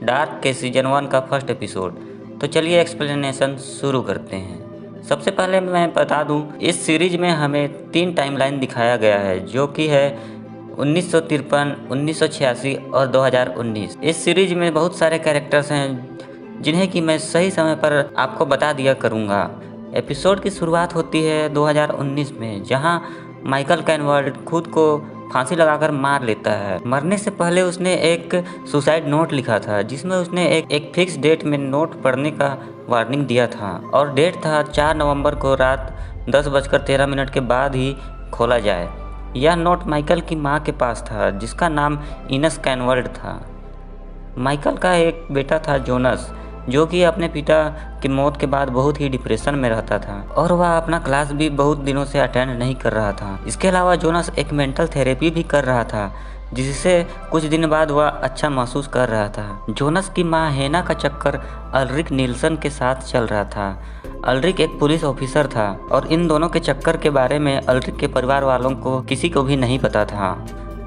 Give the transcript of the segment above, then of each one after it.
Dark के season 1 का first episode. तो चलिए एक्सप्लेनेशन शुरू करते हैं। सबसे पहले मैं बता दूं, इस सीरीज में हमें 3 टाइमलाइन दिखाया गया है, जो कि है 1953, 1986 और 2019। इस सीरीज में बहुत सारे कैरेक्टर्स हैं जिन्हें कि मैं सही समय पर आपको बता दिया करूँगा। एपिसोड की शुरुआत होती है 2019 में, जहां माइकल कैनवर्ड खुद को फांसी लगाकर मार लेता है। मरने से पहले उसने एक सुसाइड नोट लिखा था, जिसमें उसने एक फिक्स डेट में नोट पढ़ने का वार्निंग दिया था, और डेट था 4 नवंबर को रात 10:13 के बाद ही खोला जाए। यह नोट माइकल की मां के पास था, जिसका नाम इनस कैनवर्ड था। माइकल का एक बेटा था जोनस, जो कि अपने पिता की मौत के बाद बहुत ही डिप्रेशन में रहता था, और वह अपना क्लास भी बहुत दिनों से अटेंड नहीं कर रहा था। इसके अलावा जोनस एक मेंटल थेरेपी भी कर रहा था, जिससे कुछ दिन बाद वह अच्छा महसूस कर रहा था। जोनस की मां हेना का चक्कर अल्रिक नील्सन के साथ चल रहा था। अल्रिक एक पुलिस ऑफिसर था, और इन दोनों के चक्कर के बारे में अल्रिक के परिवार वालों को किसी को भी नहीं पता था।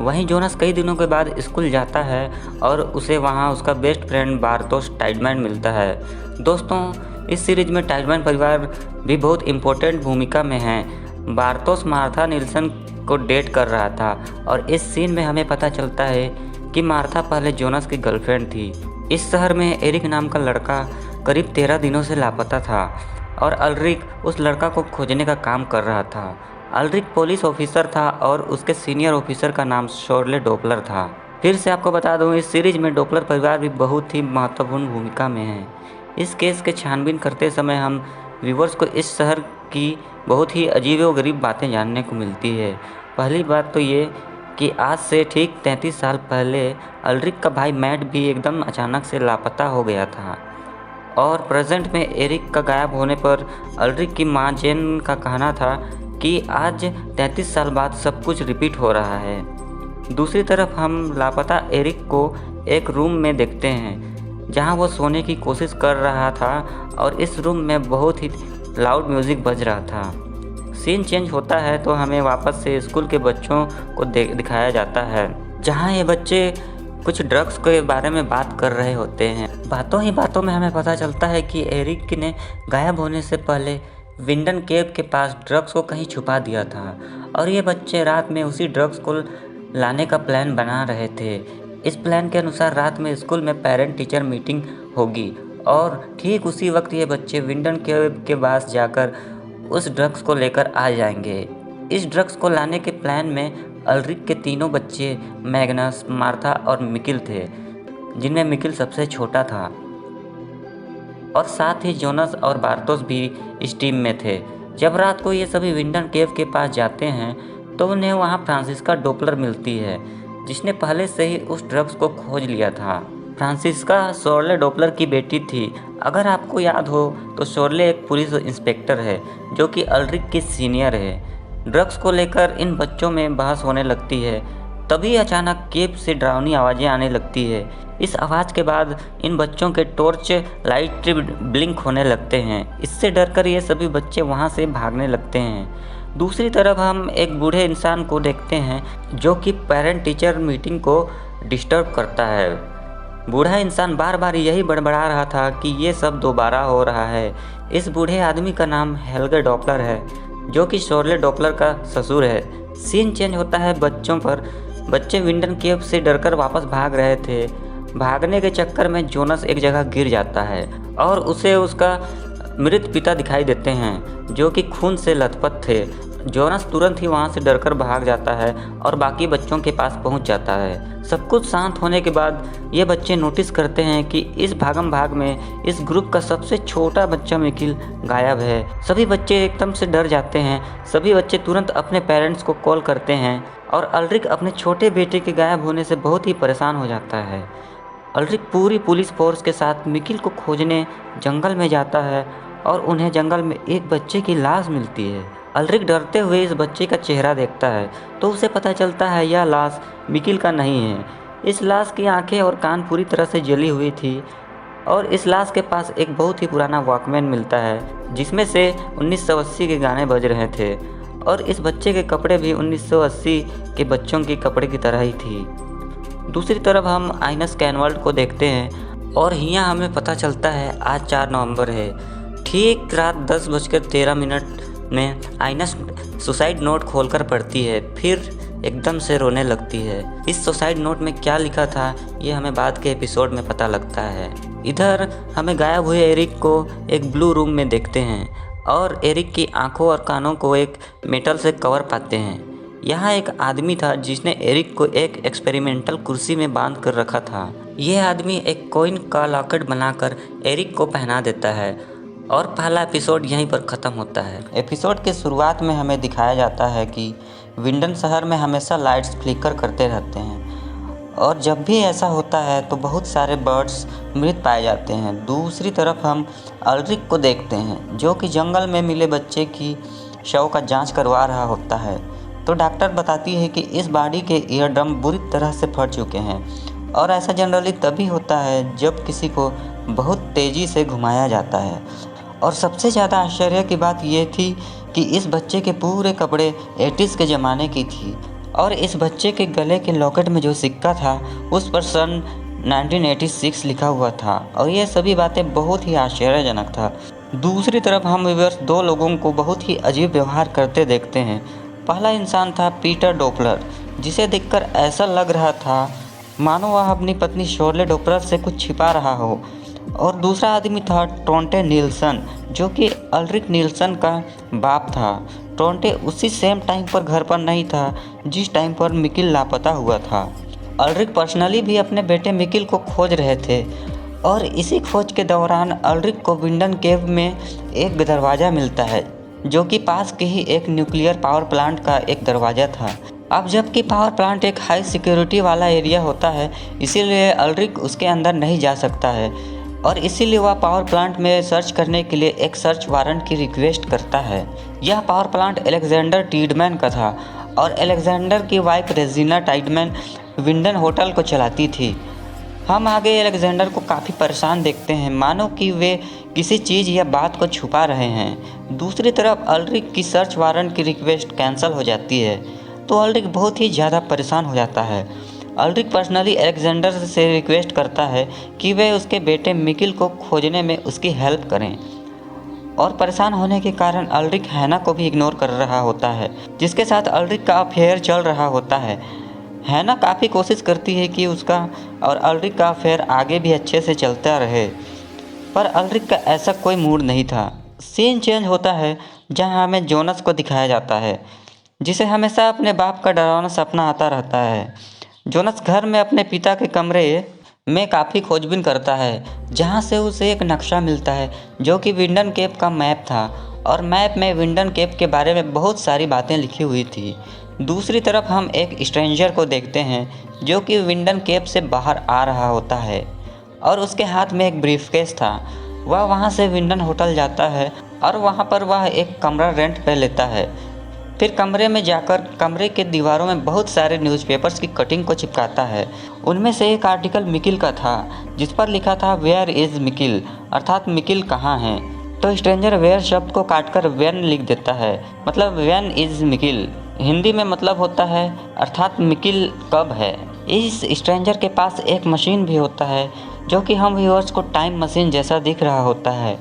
वहीं जोनस कई दिनों के बाद स्कूल जाता है, और उसे वहां उसका बेस्ट फ्रेंड बार्थोस टाइडमैन मिलता है। दोस्तों, इस सीरीज में टाइडमैन परिवार भी बहुत इम्पोर्टेंट भूमिका में है। बार्थोस मार्था नील्सन को डेट कर रहा था, और इस सीन में हमें पता चलता है कि मार्था पहले जोनस की गर्लफ्रेंड थी। इस शहर में एरिक नाम का लड़का करीब 13 दिनों से लापता था, और अल्रिक उस लड़का को खोजने का काम कर रहा था। अल्रिक पुलिस ऑफिसर था, और उसके सीनियर ऑफिसर का नाम शोरले डोपलर था। फिर से आपको बता दूं, इस सीरीज में डोपलर परिवार भी बहुत ही महत्वपूर्ण भूमिका में है। इस केस के छानबीन करते समय हम व्यूवर्स को इस शहर की बहुत ही अजीब व गरीब बातें जानने को मिलती है। पहली बात तो ये कि आज से ठीक 33 साल पहले अल्रिक का भाई मैट भी एकदम अचानक से लापता हो गया था, और प्रेजेंट में एरिक का गायब होने पर अल्रिक की मां जेन का कहना था कि आज 33 साल बाद सब कुछ रिपीट हो रहा है। दूसरी तरफ हम लापता एरिक को एक रूम में देखते हैं, जहां वो सोने की कोशिश कर रहा था, और इस रूम में बहुत ही लाउड म्यूज़िक बज रहा था। सीन चेंज होता है तो हमें वापस से स्कूल के बच्चों को दिखाया जाता है, जहां ये बच्चे कुछ ड्रग्स के बारे में बात कर रहे होते हैं। बातों ही बातों में हमें पता चलता है कि एरिक ने गायब होने से पहले विंडन केव के पास ड्रग्स को कहीं छुपा दिया था, और ये बच्चे रात में उसी ड्रग्स को लाने का प्लान बना रहे थे। इस प्लान के अनुसार रात में स्कूल में पेरेंट टीचर मीटिंग होगी, और ठीक उसी वक्त ये बच्चे विंडन केव के पास जाकर उस ड्रग्स को लेकर आ जाएंगे। इस ड्रग्स को लाने के प्लान में अल्रिक के तीनों बच्चे मैग्नस, मार्था और मिकिल थे, जिनमें मिकिल सबसे छोटा था, और साथ ही जोनस और बार्थोस भी इस टीम में थे। जब रात को ये सभी विंडन केव के पास जाते हैं तो उन्हें वहाँ फ्रांसिस्का डोपलर मिलती है, जिसने पहले से ही उस ड्रग्स को खोज लिया था। फ्रांसिस्का शोरले डोपलर की बेटी थी। अगर आपको याद हो तो शोरले एक पुलिस इंस्पेक्टर है, जो कि अल्रिक की सीनियर है। ड्रग्स को लेकर इन बच्चों में बहस होने लगती है। तभी अचानक केव से डरावनी आवाज़ें आने लगती है। इस आवाज़ के बाद इन बच्चों के टॉर्च लाइट ब्लिंक होने लगते हैं। इससे डरकर ये सभी बच्चे वहाँ से भागने लगते हैं। दूसरी तरफ हम एक बूढ़े इंसान को देखते हैं, जो कि पेरेंट टीचर मीटिंग को डिस्टर्ब करता है। बूढ़ा इंसान बार बार यही बड़बड़ा रहा था कि ये सब दोबारा हो रहा है। इस बूढ़े आदमी का नाम हेल्गे डॉपलर है, जो कि शोरले डॉपलर का ससुर है। सीन चेंज होता है बच्चों पर। बच्चे विंडन केव से डरकर वापस भाग रहे थे। भागने के चक्कर में जोनस एक जगह गिर जाता है, और उसे उसका मृत पिता दिखाई देते हैं, जो कि खून से लथपथ थे। जोनस तुरंत ही वहां से डरकर भाग जाता है, और बाकी बच्चों के पास पहुंच जाता है। सब कुछ शांत होने के बाद ये बच्चे नोटिस करते हैं कि इस भागम भाग में इस ग्रुप का सबसे छोटा बच्चा मिकिल गायब है। सभी बच्चे एकदम से डर जाते हैं। सभी बच्चे तुरंत अपने पेरेंट्स को कॉल करते हैं, और अल्रिक अपने छोटे बेटे के गायब होने से बहुत ही परेशान हो जाता है। अल्रिक पूरी पुलिस फोर्स के साथ मिकिल को खोजने जंगल में जाता है, और उन्हें जंगल में एक बच्चे की लाश मिलती है। अल्रिक डरते हुए इस बच्चे का चेहरा देखता है, तो उसे पता चलता है यह लाश मिकिल का नहीं है। इस लाश की आंखें और कान पूरी तरह से जली हुई थी, और इस लाश के पास एक बहुत ही पुराना वॉकमैन मिलता है, जिसमें से 1980 के गाने बज रहे थे, और इस बच्चे के कपड़े भी 1980 के बच्चों के कपड़े की तरह ही थी। दूसरी तरफ हम आइनस कैनवर्ड को देखते हैं। और यहाँ हमें पता चलता है आज 4 नवंबर है। ठीक रात 10:13 में आइना सुसाइड नोट खोलकर पढ़ती है, फिर एकदम से रोने लगती है। इस सुसाइड नोट में क्या लिखा था ये हमें बाद के एपिसोड में पता लगता है। इधर हमें गायब हुए एरिक को एक ब्लू रूम में देखते हैं और एरिक की आंखों और कानों को एक मेटल से कवर पाते हैं। यहाँ एक आदमी था जिसने एरिक को एक एक्सपेरिमेंटल कुर्सी में बांध कर रखा था। यह आदमी एक कॉइन का लॉकेट बनाकर एरिक को पहना देता है और पहला एपिसोड यहीं पर ख़त्म होता है। एपिसोड के शुरुआत में हमें दिखाया जाता है कि विंडन शहर में हमेशा लाइट्स फ्लिकर करते रहते हैं और जब भी ऐसा होता है तो बहुत सारे बर्ड्स मृत पाए जाते हैं। दूसरी तरफ हम अल्ड्रिक को देखते हैं जो कि जंगल में मिले बच्चे की शव का जांच करवा रहा होता है। तो डॉक्टर बताती है कि इस बॉडी के ईयर ड्रम बुरी तरह से फट चुके हैं और ऐसा जनरली तभी होता है जब किसी को बहुत तेज़ी से घुमाया जाता है। और सबसे ज़्यादा आश्चर्य की बात यह थी कि इस बच्चे के पूरे कपड़े 80s के ज़माने की थी और इस बच्चे के गले के लॉकेट में जो सिक्का था उस पर सन 1986 लिखा हुआ था और ये सभी बातें बहुत ही आश्चर्यजनक था। दूसरी तरफ हम व्यूअर्स 2 लोगों को बहुत ही अजीब व्यवहार करते देखते हैं। पहला इंसान था पीटर डोपलर, जिसे देखकर ऐसा लग रहा था मानो वह अपनी पत्नी शोर्ले डोपलर से कुछ छिपा रहा हो। और दूसरा आदमी था टोंटे नील्सन, जो कि अल्ड्रिक नील्सन का बाप था। टोंटे उसी सेम टाइम पर घर पर नहीं था जिस टाइम पर मिकिल लापता हुआ था। अल्ड्रिक पर्सनली भी अपने बेटे मिकिल को खोज रहे थे और इसी खोज के दौरान अल्ड्रिक को विंडन केव में एक दरवाज़ा मिलता है जो कि पास के ही एक न्यूक्लियर पावर प्लांट का एक दरवाज़ा था। अब जबकि पावर प्लांट एक हाई सिक्योरिटी वाला एरिया होता है इसीलिए अल्ड्रिक उसके अंदर नहीं जा सकता है और इसीलिए वह पावर प्लांट में सर्च करने के लिए एक सर्च वारंट की रिक्वेस्ट करता है। यह पावर प्लांट अलेक्जेंडर टाइडमैन का था और अलेक्जेंडर की वाइफ रेजिना टाइडमैन विंडन होटल को चलाती थी। हम आगे अलेक्जेंडर को काफ़ी परेशान देखते हैं, मानो कि वे किसी चीज़ या बात को छुपा रहे हैं। दूसरी तरफ अल्ड्रिक की सर्च वारंट की रिक्वेस्ट कैंसिल हो जाती है तो अल्ड्रिक बहुत ही ज़्यादा परेशान हो जाता है। अल्ड्रिक पर्सनली अलेक्जेंडर से रिक्वेस्ट करता है कि वे उसके बेटे मिकिल को खोजने में उसकी हेल्प करें और परेशान होने के कारण अल्ड्रिक हैना को भी इग्नोर कर रहा होता है जिसके साथ अल्ड्रिक का अफेयर चल रहा होता है। हैना काफ़ी कोशिश करती है कि उसका और अल्ड्रिक का अफेयर आगे भी अच्छे से चलता रहे, पर अल्ड्रिक का ऐसा कोई मूड नहीं था। सीन चेंज होता है जहां हमें जोनस को दिखाया जाता है जिसे हमेशा अपने बाप का डरावना सपना आता रहता है। जोनस घर में अपने पिता के कमरे में काफ़ी खोजबीन करता है जहां से उसे एक नक्शा मिलता है जो कि विंडन केव का मैप था और मैप में विंडन केव के बारे में बहुत सारी बातें लिखी हुई थी। दूसरी तरफ हम एक स्ट्रेंजर को देखते हैं जो कि विंडन केव से बाहर आ रहा होता है और उसके हाथ में एक ब्रीफकेस था। वह वहां से विंडन होटल जाता है और वहां पर वह एक कमरा रेंट पे लेता है। फिर कमरे में जाकर कमरे के दीवारों में बहुत सारे न्यूज़पेपर्स की कटिंग को चिपकाता है। उनमें से एक आर्टिकल मिकिल का था जिस पर लिखा था वेयर इज़ मिकिल, अर्थात मिकिल कहाँ है। तो स्ट्रेंजर वेयर शब्द को काटकर वेन लिख देता है, मतलब वेन इज़ मिकिल। हिंदी में मतलब होता है अर्थात मिकिल कब है। इस स्ट्रेंजर के पास एक मशीन भी होता है जो कि हम व्यूअर्स को टाइम मशीन जैसा दिख रहा होता है।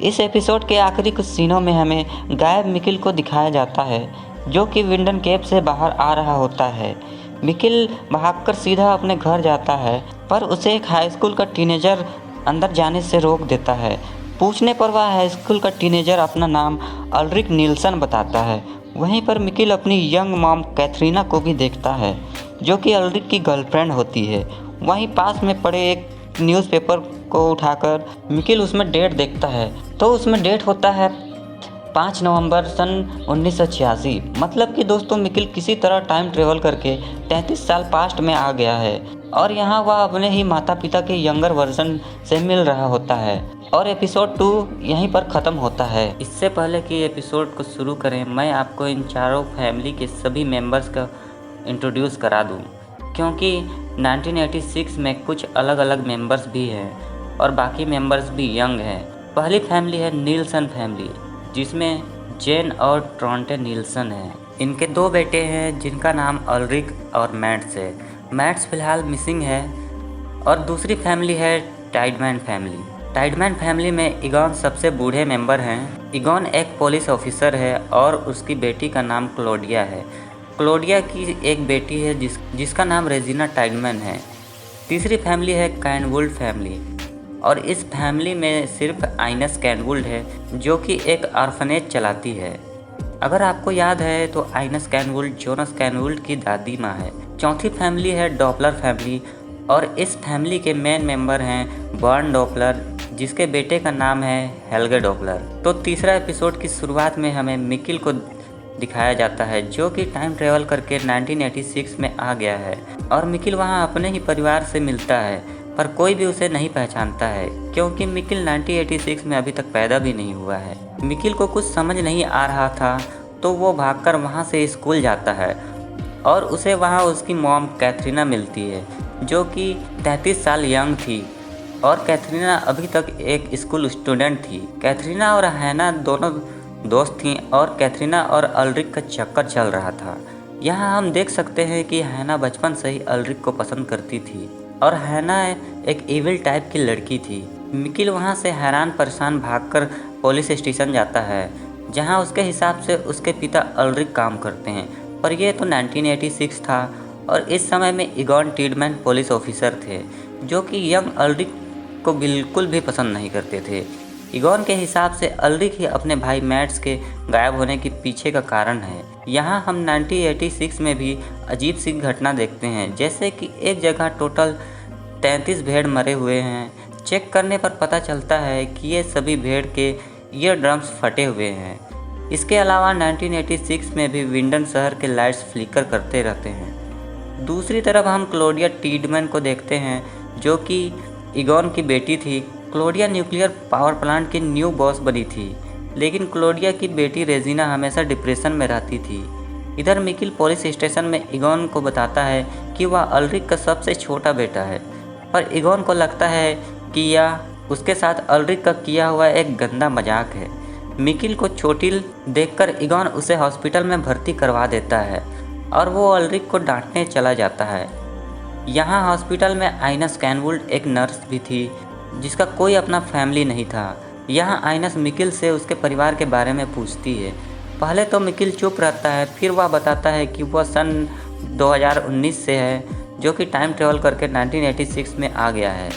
इस एपिसोड के आखिरी कुछ सीनों में हमें गायब मिकिल को दिखाया जाता है जो कि विंडन केव से बाहर आ रहा होता है। मिकिल भागकर सीधा अपने घर जाता है पर उसे एक हाई स्कूल का टीनेजर अंदर जाने से रोक देता है। पूछने पर वह हाई स्कूल का टीनेजर अपना नाम अल्ड्रिक नील्सन बताता है। वहीं पर मिकिल अपनी यंग मॉम कैथरीना को भी देखता है जो कि अल्ड्रिक की गर्लफ्रेंड होती है। वहीं पास में पड़े एक न्यूज़पेपर को उठाकर मिकिल उसमें डेट देखता है तो उसमें डेट होता है 5 नवंबर सन 1986। मतलब कि दोस्तों मिकिल किसी तरह टाइम ट्रेवल करके 33 साल पास्ट में आ गया है और यहाँ वह अपने ही माता पिता के यंगर वर्जन से मिल रहा होता है और एपिसोड 2 यहीं पर ख़त्म होता है। इससे पहले कि एपिसोड को शुरू करें मैं आपको इन चारों फैमिली के सभी मेंबर्स का इंट्रोड्यूस करा दूं क्योंकि 1986 में कुछ अलग अलग मेंबर्स भी हैं और बाकी मेंबर्स भी यंग हैं। पहली फैमिली है नील्सन फैमिली जिसमें जेन और ट्रोंटे नील्सन हैं। इनके 2 बेटे हैं जिनका नाम अल्ड्रिक और मैट्स है। मैट्स फिलहाल मिसिंग है। और दूसरी फैमिली है टाइडमैन फैमिली। टाइडमैन फैमिली में ईगॉन सबसे बूढ़े मेंबर हैं। ईगॉन एक पुलिस ऑफिसर है और उसकी बेटी का नाम क्लोडिया है। क्लोडिया की एक बेटी है जिसका नाम रेजिना टाइडमैन है। तीसरी फैमिली है कैनवुल्ड फैमिली और इस फैमिली में सिर्फ आइनस कैनवुल्ड है जो कि एक ऑर्फनेज चलाती है। अगर आपको याद है तो आइनस कैनवुल्ड जोनस कैनवुल्ड की दादी माँ है। चौथी फैमिली है डॉपलर फैमिली और इस फैमिली के मेन मेंबर हैं बर्न डॉपलर जिसके बेटे का नाम है हेल्गे डॉपलर। तो तीसरा एपिसोड की शुरुआत में हमें मिकिल को दिखाया जाता है जो कि टाइम ट्रेवल करके 1986 में आ गया है और मिकिल वहां अपने ही परिवार से मिलता है, पर कोई भी उसे नहीं पहचानता है क्योंकि मिकिल 1986 में अभी तक पैदा भी नहीं हुआ है। मिकिल को कुछ समझ नहीं आ रहा था तो वो भागकर वहां से स्कूल जाता है और उसे वहां उसकी मॉम कैथरीना मिलती है जो कि 33 साल यंग थी और कैथरीना अभी तक एक स्कूल स्टूडेंट थी। कैथरीना और हैना दोनों दोस्त थीं और कैथरीना और अल्रिक का चक्कर चल रहा था। यहाँ हम देख सकते हैं कि हैना बचपन से ही अल्रिक को पसंद करती थी और हैना एक इविल टाइप की लड़की थी। मिकिल वहाँ से हैरान परेशान भागकर पुलिस स्टेशन जाता है जहाँ उसके हिसाब से उसके पिता अल्रिक काम करते हैं, पर यह तो 1986 था और इस समय में ईगॉन टाइडमैन पुलिस ऑफिसर थे जो कि यंग अल्रिक को बिल्कुल भी पसंद नहीं करते थे। ईगॉन के हिसाब से अल्रिक ही अपने भाई मैट्स के गायब होने के पीछे का कारण है। यहाँ हम 1986 में भी अजीब सी घटना देखते हैं, जैसे कि एक जगह टोटल 33 भेड़ मरे हुए हैं। चेक करने पर पता चलता है कि ये सभी भेड़ के ईयर ड्रम्स फटे हुए हैं। इसके अलावा 1986 में भी विंडन शहर के लाइट्स फ्लिकर करते रहते हैं। दूसरी तरफ हम क्लोडिया टाइडमैन को देखते हैं जो कि ईगॉन की बेटी थी। क्लोडिया न्यूक्लियर पावर प्लांट की न्यू बॉस बनी थी, लेकिन क्लोडिया की बेटी रेजिना हमेशा डिप्रेशन में रहती थी। इधर मिकिल पुलिस स्टेशन में ईगॉन को बताता है कि वह अल्रिक का सबसे छोटा बेटा है, पर ईगॉन को लगता है कि यह उसके साथ अल्रिक का किया हुआ एक गंदा मजाक है। मिकिल को चोटिल देखकर ईगॉन उसे हॉस्पिटल में भर्ती करवा देता है और वो अल्रिक को डांटने चला जाता है। यहाँ हॉस्पिटल में आइनस कैनवुल्ड एक नर्स भी थी जिसका कोई अपना फैमिली नहीं था। यहाँ आइनस मिकिल से उसके परिवार के बारे में पूछती है। पहले तो मिकिल चुप रहता है, फिर वह बताता है कि वह सन 2019 से है जो कि टाइम ट्रेवल करके 1986 में आ गया है।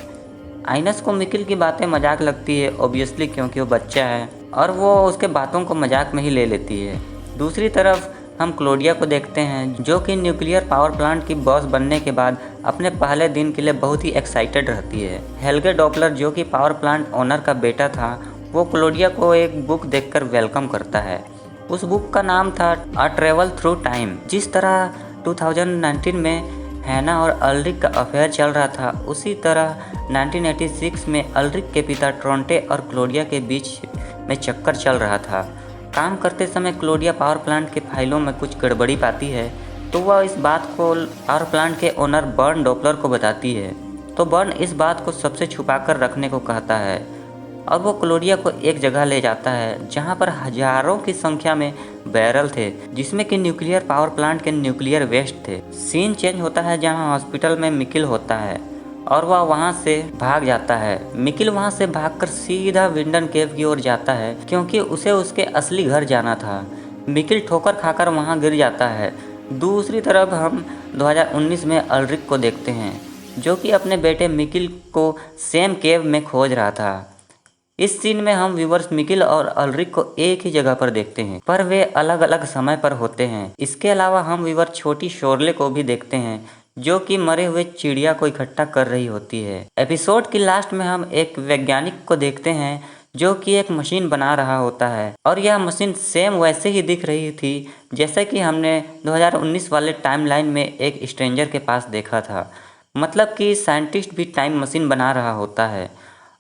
आइनस को मिकिल की बातें मजाक लगती है ऑब्वियसली क्योंकि वो बच्चा है और वो उसके बातों को मजाक में ही ले लेती है। दूसरी तरफ हम क्लोडिया को देखते हैं जो कि न्यूक्लियर पावर प्लांट की बॉस बनने के बाद अपने पहले दिन के लिए बहुत ही एक्साइटेड रहती है। हेल्गे डॉपलर जो कि पावर प्लांट ओनर का बेटा था, वो क्लोडिया को एक बुक देकर वेलकम करता है। उस बुक का नाम था अ ट्रेवल थ्रू टाइम। जिस तरह 2019 में हैना और अल्रिक का अफेयर चल रहा था, उसी तरह 1986 में अल्रिक के पिता ट्रोंटे और क्लोडिया के बीच में चक्कर चल रहा था। काम करते समय क्लोडिया पावर प्लांट के फाइलों में कुछ गड़बड़ी पाती है तो वह इस बात को पावर प्लांट के ओनर बर्न डॉपलर को बताती है, तो बर्न इस बात को सबसे छुपाकर रखने को कहता है और वो क्लोडिया को एक जगह ले जाता है जहां पर हजारों की संख्या में बैरल थे जिसमें कि न्यूक्लियर पावर प्लांट के न्यूक्लियर वेस्ट थे। सीन चेंज होता है जहां हॉस्पिटल में मिकिल होता है और वह वहां से भाग जाता है। मिकिल वहां से भागकर सीधा विंडन केव की ओर जाता है क्योंकि उसे उसके असली घर जाना था। मिकिल ठोकर खाकर वहां गिर जाता है। दूसरी तरफ हम 2019 में अल्रिक को देखते हैं जो कि अपने बेटे मिकिल को सेम केव में खोज रहा था। इस सीन में हम व्यूवर्स मिकिल और अल्रिक को एक ही जगह पर देखते हैं, पर वे अलग अलग समय पर होते हैं। इसके अलावा हम व्यूवर छोटी शोरले को भी देखते हैं जो कि मरे हुए चिड़िया को इकट्ठा कर रही होती है। एपिसोड की लास्ट में हम एक वैज्ञानिक को देखते हैं जो कि एक मशीन बना रहा होता है और यह मशीन सेम वैसे ही दिख रही थी जैसे कि हमने 2019 वाले टाइमलाइन में एक स्ट्रेंजर के पास देखा था। मतलब कि साइंटिस्ट भी टाइम मशीन बना रहा होता है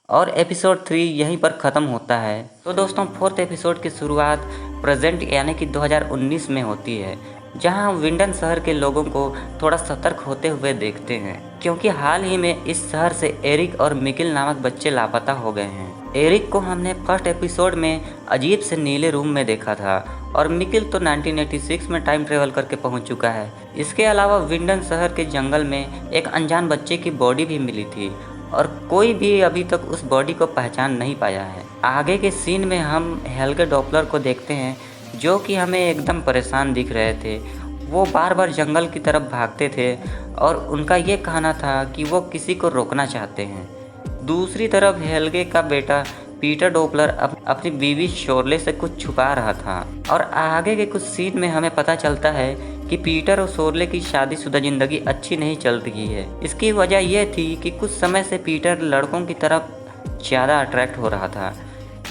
और एपिसोड 3 यहीं पर ख़त्म होता है। तो दोस्तों, फोर्थ एपिसोड की शुरुआत प्रेजेंट यानी कि 2019 में होती है जहां हम विंडन शहर के लोगों को थोड़ा सतर्क होते हुए देखते हैं क्योंकि हाल ही में इस शहर से एरिक और मिकिल नामक बच्चे लापता हो गए हैं। एरिक को हमने फर्स्ट एपिसोड में अजीब से नीले रूम में देखा था और मिकिल तो 1986 में टाइम ट्रेवल करके पहुंच चुका है। इसके अलावा विंडन शहर के जंगल में एक अनजान बच्चे की बॉडी भी मिली थी और कोई भी अभी तक उस बॉडी को पहचान नहीं पाया है। आगे के सीन में हम हेल्गे डॉपलर को देखते हैं जो कि हमें एकदम परेशान दिख रहे थे। वो बार बार जंगल की तरफ भागते थे और उनका ये कहना था कि वो किसी को रोकना चाहते हैं। दूसरी तरफ हेल्गे का बेटा पीटर डॉपलर अपनी बीवी शोरले से कुछ छुपा रहा था और आगे के कुछ सीन में हमें पता चलता है कि पीटर और शोरले की शादीशुदा जिंदगी अच्छी नहीं चल रही है। इसकी वजह यह थी कि कुछ समय से पीटर लड़कों की तरफ ज़्यादा अट्रैक्ट हो रहा था।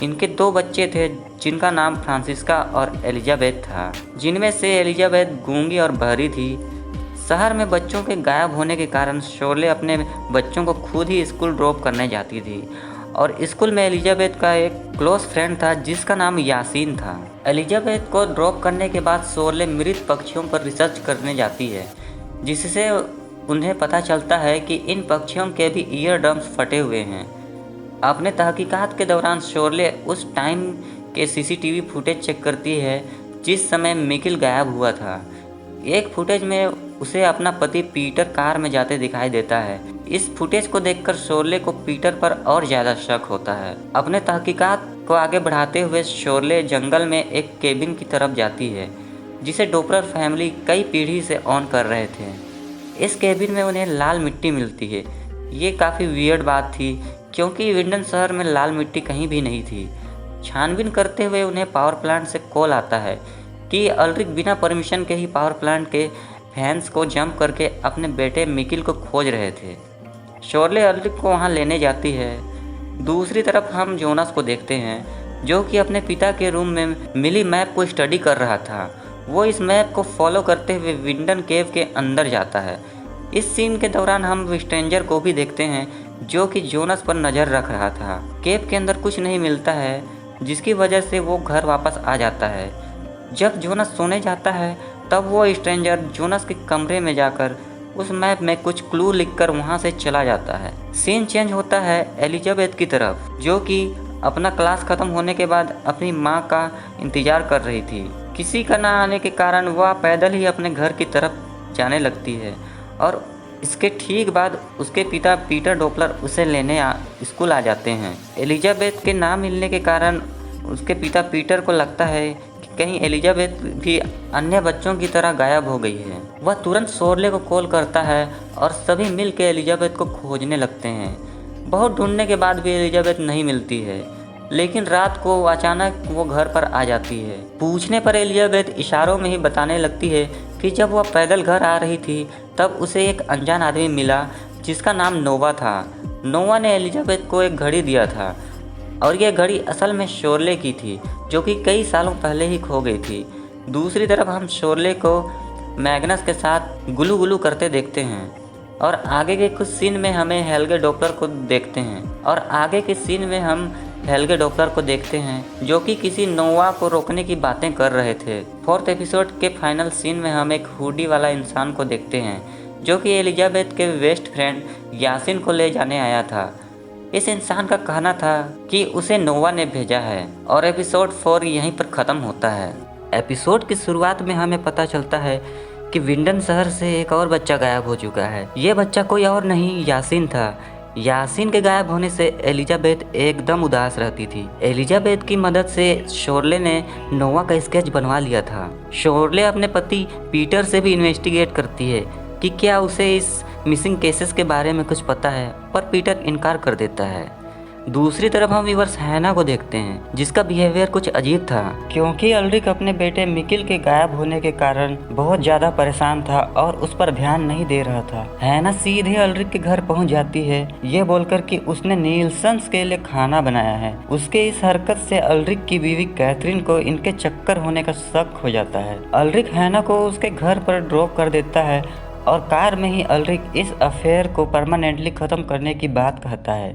इनके 2 बच्चे थे जिनका नाम फ्रांसिस्का और एलिजाबेथ था, जिनमें से एलिजाबेथ गूंगी और बहरी थी। शहर में बच्चों के गायब होने के कारण शोरले अपने बच्चों को खुद ही स्कूल ड्रॉप करने जाती थी और स्कूल में एलिजाबेथ का एक क्लोज फ्रेंड था जिसका नाम यासीन था। एलिजाबेथ को ड्रॉप करने के बाद शोरले मृत पक्षियों पर रिसर्च करने जाती है, जिससे उन्हें पता चलता है कि इन पक्षियों के भी ईयर ड्रम्स फटे हुए हैं। अपने तहकीकात के दौरान शोरले उस टाइम के सीसीटीवी फुटेज चेक करती है जिस समय मिकिल गायब हुआ था। एक फुटेज में उसे अपना पति पीटर कार में जाते दिखाई देता है। इस फुटेज को देखकर शोरले को पीटर पर और ज़्यादा शक होता है। अपने तहकीकात को आगे बढ़ाते हुए शोरले जंगल में एक केबिन की तरफ जाती है जिसे डॉपलर फैमिली कई पीढ़ी से ऑन कर रहे थे। इस केबिन में उन्हें लाल मिट्टी मिलती है। ये काफ़ी वियर्ड बात थी क्योंकि विंडन शहर में लाल मिट्टी कहीं भी नहीं थी। छानबीन करते हुए उन्हें पावर प्लांट से कॉल आता है कि अल्ड्रिक बिना परमिशन के ही पावर प्लांट के फैंस को जंप करके अपने बेटे मिकिल को खोज रहे थे। शोरले अल्ड्रिक को वहां लेने जाती है। दूसरी तरफ हम जोनास को देखते हैं जो कि अपने पिता के रूम में मिली मैप को स्टडी कर रहा था। वो इस मैप को फॉलो करते हुए विंडन केव के अंदर जाता है। इस सीन के दौरान हम स्ट्रेंजर को भी देखते हैं जो कि जोनास पर नज़र रख रहा था। केव के अंदर कुछ नहीं मिलता है जिसकी वजह से वो घर वापस आ जाता है। जब जोनास सोने जाता है तब वो स्ट्रेंजर जोनास के कमरे में जाकर उस मैप में कुछ क्लू लिखकर वहाँ से चला जाता है। सीन चेंज होता है एलिजाबेथ की तरफ जो कि अपना क्लास ख़त्म होने के बाद अपनी माँ का इंतज़ार कर रही थी। किसी का ना आने के कारण वह पैदल ही अपने घर की तरफ जाने लगती है और इसके ठीक बाद उसके पिता पीटर डॉपलर उसे लेने स्कूल आ जाते हैं। एलिजाबेथ के ना मिलने के कारण उसके पिता पीटर को लगता है कि कहीं एलिजाबेथ भी अन्य बच्चों की तरह गायब हो गई है। वह तुरंत शोरले को कॉल करता है और सभी मिलकर एलिजाबेथ को खोजने लगते हैं। बहुत ढूंढने के बाद भी एलिजाबेथ नहीं मिलती है, लेकिन रात को अचानक वो घर पर आ जाती है। पूछने पर एलिजाबेथ इशारों में ही बताने लगती है कि जब वह पैदल घर आ रही थी तब उसे एक अनजान आदमी मिला जिसका नाम नोवा था। नोवा ने एलिजाबेथ को एक घड़ी दिया था और यह घड़ी असल में शोरले की थी जो कि कई सालों पहले ही खो गई थी। दूसरी तरफ हम शोरले को मैग्नस के साथ गुलू गुलू करते देखते हैं और आगे के कुछ सीन में हमें हेल्गे डॉपलर को देखते हैं जो कि किसी नोवा को रोकने की बातें कर रहे थे। 4th एपिसोड के फाइनल सीन में हम एक हुडी वाला इंसान को देखते हैं जो कि एलिजाबेथ के बेस्ट फ्रेंड यासीन को ले जाने आया था। इस इंसान का कहना था कि उसे नोवा ने भेजा है और एपिसोड 4 यहीं पर ख़त्म होता है। एपिसोड की शुरुआत में हमें पता चलता है कि विंडन शहर से एक और बच्चा गायब हो चुका है। ये बच्चा कोई और नहीं यासीन था। यासीन के गायब होने से एलिजाबेथ एकदम उदास रहती थी। एलिजाबेथ की मदद से शोरले ने नोवा का स्केच बनवा लिया था। शोरले अपने पति पीटर से भी इन्वेस्टिगेट करती है कि क्या उसे इस मिसिंग केसेस के बारे में कुछ पता है, पर पीटर इनकार कर देता है। दूसरी तरफ हम व्यूअर्स हैना को देखते हैं जिसका बिहेवियर कुछ अजीब था क्योंकि अल्ड्रिक अपने बेटे मिकिल के गायब होने के कारण बहुत ज़्यादा परेशान था और उस पर ध्यान नहीं दे रहा था। हैना सीधे अल्ड्रिक के घर पहुंच जाती है ये बोलकर कि उसने नीलसन्स के लिए खाना बनाया है। उसके इस हरकत से अल्ड्रिक की बीवी कैथरीन को इनके चक्कर होने का शक हो जाता है। अल्ड्रिक हैना को उसके घर पर ड्रॉप कर देता है और कार में ही अल्ड्रिक इस अफेयर को परमानेंटली ख़त्म करने की बात कहता है।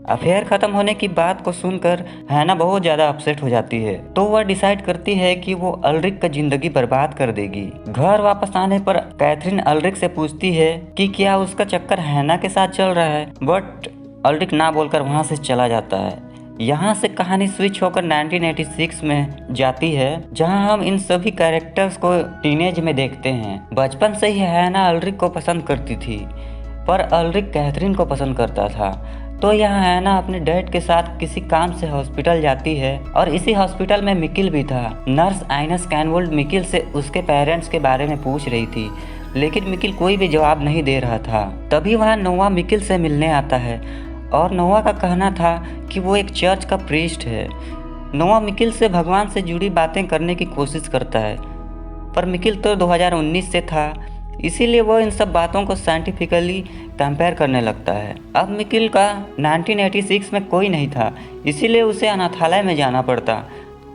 अफेयर ख़त्म होने की बात को सुनकर हैना बहुत ज़्यादा अपसेट हो जाती है, तो वह डिसाइड करती है कि वो अल्ड्रिक का ज़िंदगी बर्बाद कर देगी। घर वापस आने पर कैथरीन अल्ड्रिक से पूछती है कि क्या उसका चक्कर हैना के साथ चल रहा है, बट अल्ड्रिक ना बोलकर वहाँ से चला जाता है। यहाँ से कहानी स्विच होकर 1986 में जाती है जहाँ हम इन सभी कैरेक्टर्स को टीनेज में देखते हैं। बचपन से ही हैना अल्ड्रिक को पसंद करती थी। पर अल्रिक कैथरीन को पसंद करता था। तो यहाँ हैना अपने डैड के साथ किसी काम से हॉस्पिटल जाती है और इसी हॉस्पिटल में मिकिल भी था। नर्स आइनस कैनवोल्ड मिकिल से उसके पेरेंट्स के बारे में पूछ रही थी, लेकिन मिकिल कोई भी जवाब नहीं दे रहा था। तभी वहाँ नोवा मिकिल से मिलने आता है और नोवा का कहना था कि वो एक चर्च का प्रीस्ट है। नोवा मिकिल से भगवान से जुड़ी बातें करने की कोशिश करता है, पर मिकिल तो 2019 से था, इसीलिए वो इन सब बातों को साइंटिफिकली कंपेयर करने लगता है। अब मिकिल का 1986 में कोई नहीं था, इसीलिए उसे अनाथालय में जाना पड़ता।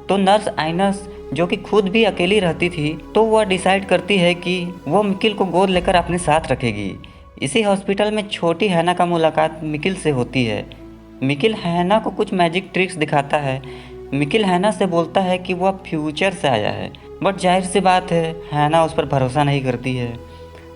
तो नर्स आइनस, जो कि खुद भी अकेली रहती थी, तो वह डिसाइड करती है कि वो मिकिल को गोद लेकर अपने साथ रखेगी। इसी हॉस्पिटल में छोटी हैना का मुलाकात मिकिल से होती है। मिकिल हैना को कुछ मैजिक ट्रिक्स दिखाता है। मिकिल हैना से बोलता है कि वह फ्यूचर से आया है, बट जाहिर सी बात है हैना उस पर भरोसा नहीं करती है।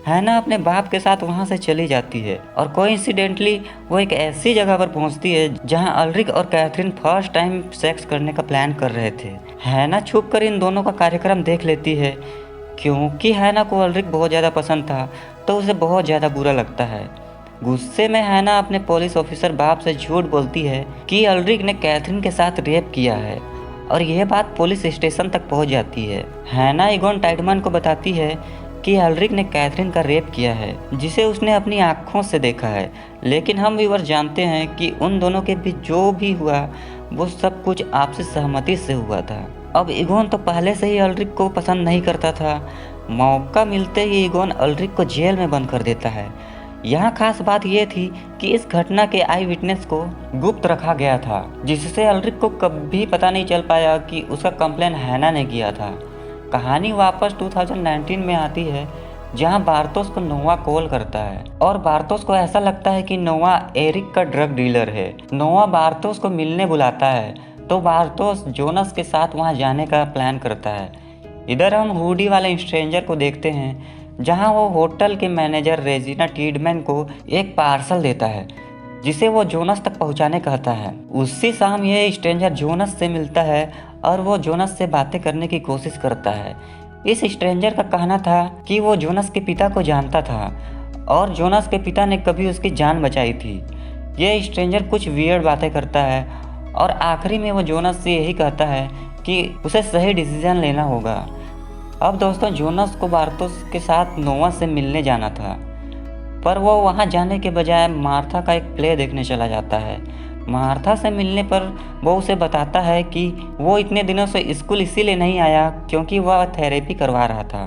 हैना अपने बाप के साथ वहाँ से चली जाती है और कोइंसिडेंटली वो एक ऐसी जगह पर पहुँचती है जहाँ अल्रिक और कैथरीन फर्स्ट टाइम सेक्स करने का प्लान कर रहे थे। हैना छुप कर इन दोनों का कार्यक्रम देख लेती है। क्योंकि हैना को अल्रिक बहुत ज़्यादा पसंद था, तो उसे बहुत ज़्यादा बुरा लगता है। गुस्से में हैना अपने पुलिस ऑफिसर बाप से झूठ बोलती है कि अल्रिक ने कैथरीन के साथ रेप किया है और यह बात पुलिस स्टेशन तक पहुंच जाती है। हैना ईगोन टाइडमन को बताती है कि अल्रिक ने कैथरीन का रेप किया है, जिसे उसने अपनी आंखों से देखा है। लेकिन हम व्यूअर जानते हैं कि उन दोनों के बीच जो भी हुआ वो सब कुछ आपसी सहमति से हुआ था। अब ईगोन तो पहले से ही अल्रिक को पसंद नहीं करता था। मौका मिलते ही ईगोन अल्रिक को जेल में बंद कर देता है। यहाँ खास बात यह थी कि इस घटना के आई विटनेस को गुप्त रखा गया था, जिससे अल्रिक को कभी पता नहीं चल पाया कि उसका कंप्लेन हैना ने किया था। कहानी वापस 2019 में आती है, जहां बार्थोस को नोवा कॉल करता है और बार्थोस को ऐसा लगता है कि नोवा एरिक का ड्रग डीलर है। नोवा बार्थोस को मिलने बुलाता है, तो बार्थोस जोनस के साथ वहां जाने का प्लान करता है। इधर हम हुडी वाले स्ट्रेंजर को देखते हैं, जहां वो होटल के मैनेजर रेजिना टीडमैन को एक पार्सल देता है, जिसे वो जोनस तक पहुंचाने कहता है। उसी शाम यह स्ट्रेंजर जोनस से मिलता है और वो जोनस से बातें करने की कोशिश करता है। इस स्ट्रेंजर का कहना था कि वो जोनस के पिता को जानता था और जोनस के पिता ने कभी उसकी जान बचाई थी। यह स्ट्रेंजर कुछ वियर्ड बातें करता है और आखिरी में वो जोनस से यही कहता है कि उसे सही डिसीजन लेना होगा। अब दोस्तों, जोनस को बार्थोस के साथ नोवा से मिलने जाना था, पर वो वहाँ जाने के बजाय मार्था का एक प्ले देखने चला जाता है। मार्था से मिलने पर वो उसे बताता है कि वो इतने दिनों से स्कूल इसीलिए नहीं आया क्योंकि वह थेरेपी करवा रहा था।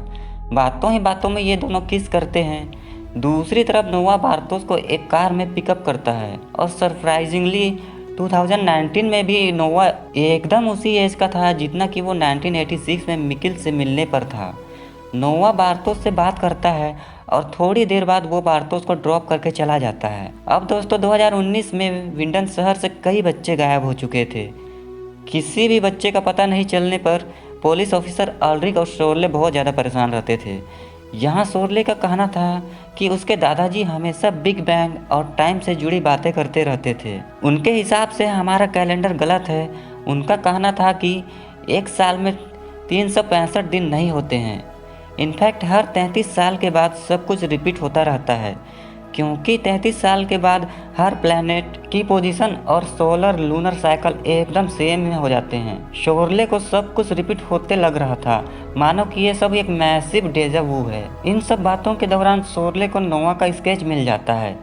बातों ही बातों में ये दोनों किस करते हैं। दूसरी तरफ नोवा बार्थोस को एक कार में पिकअप करता है और सरप्राइजिंगली 2019 में भी नोवा एकदम उसी एज का था जितना कि वो 1986 में मिकिल से मिलने पर था। नोवा बार्थोस से बात करता है और थोड़ी देर बाद वो बार्थोस को ड्रॉप करके चला जाता है। अब दोस्तों, 2019 में विंडन शहर से कई बच्चे गायब हो चुके थे। किसी भी बच्चे का पता नहीं चलने पर पुलिस ऑफिसर अल्रिक और शोरले बहुत ज़्यादा परेशान रहते थे। यहाँ शोरले का कहना था कि उसके दादाजी हमेशा बिग बैंग और टाइम से जुड़ी बातें करते रहते थे। उनके हिसाब से हमारा कैलेंडर गलत है। उनका कहना था कि एक साल में 365 दिन नहीं होते हैं। इनफैक्ट हर 33 साल के बाद सब कुछ रिपीट होता रहता है, क्योंकि 33 साल के बाद हर प्लैनेट की पोजीशन और सोलर लूनर साइकिल एकदम सेम में हो जाते हैं। शोरले को सब कुछ रिपीट होते लग रहा था, मानो कि ये सब एक मैसिव डेजा वू है। इन सब बातों के दौरान शोरले को नोवा का स्केच मिल जाता है।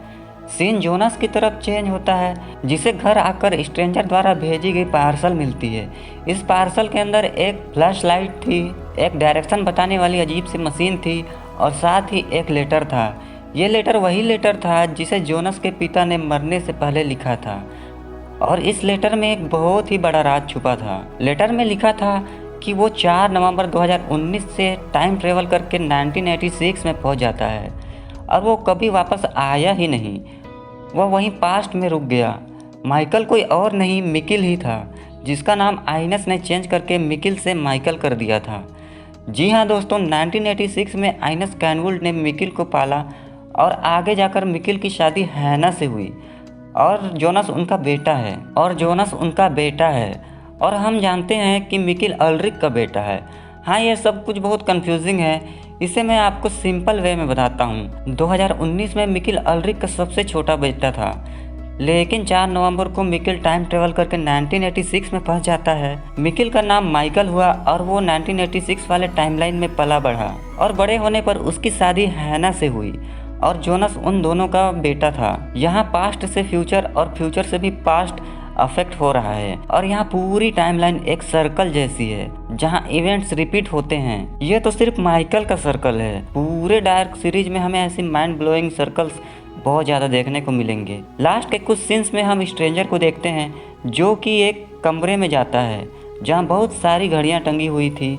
सीन जोनस की तरफ चेंज होता है, जिसे घर आकर स्ट्रेंजर द्वारा भेजी गई पार्सल मिलती है। इस पार्सल के अंदर एक फ्लैश लाइट थी, एक डायरेक्शन बताने वाली अजीब सी मशीन थी और साथ ही एक लेटर था। ये लेटर वही लेटर था जिसे जोनस के पिता ने मरने से पहले लिखा था और इस लेटर में एक बहुत ही बड़ा राज छुपा था। लेटर में लिखा था कि वो 4 नवंबर 2019 से टाइम ट्रेवल करके 1986 में पहुंच जाता है और वो कभी वापस आया ही नहीं। वह वहीं पास्ट में रुक गया। माइकल कोई और नहीं, मिकिल ही था, जिसका नाम आइनस ने चेंज करके मिकिल से माइकल कर दिया था। जी हाँ दोस्तों, 1986 में आइनस कैनवुड ने मिकिल को पाला और आगे जाकर मिकिल की शादी हैना से हुई और जोनस उनका बेटा है और हम जानते हैं कि मिकिल अल्रिक का बेटा है। हाँ, ये सब कुछ बहुत कंफ्यूजिंग है इसे मैं आपको सिंपल वे में बताता हूँ। 2019 में मिकिल अल्ड्रिक का सबसे छोटा बेटा था, लेकिन 4 नवंबर को मिकिल टाइम ट्रेवल करके 1986 में पहुंच जाता है। मिकिल का नाम माइकल हुआ और वो 1986 वाले टाइमलाइन में पला बढ़ा और बड़े होने पर उसकी शादी हैना से हुई और जोनस उन दोनों का बेटा था। यहाँ पास्ट से फ्यूचर और फ्यूचर से भी पास्ट अफेक्ट हो रहा है और यहाँ पूरी टाइमलाइन एक सर्कल जैसी है जहाँ इवेंट्स रिपीट होते हैं। ये तो सिर्फ माइकल का सर्कल है, पूरे डार्क सीरीज में हमें ऐसी माइंड ब्लोइंग सर्कल्स बहुत ज़्यादा देखने को मिलेंगे। लास्ट के कुछ सीन्स में हम स्ट्रेंजर को देखते हैं जो कि एक कमरे में जाता है जहाँ बहुत सारी घड़ियाँ टंगी हुई थी।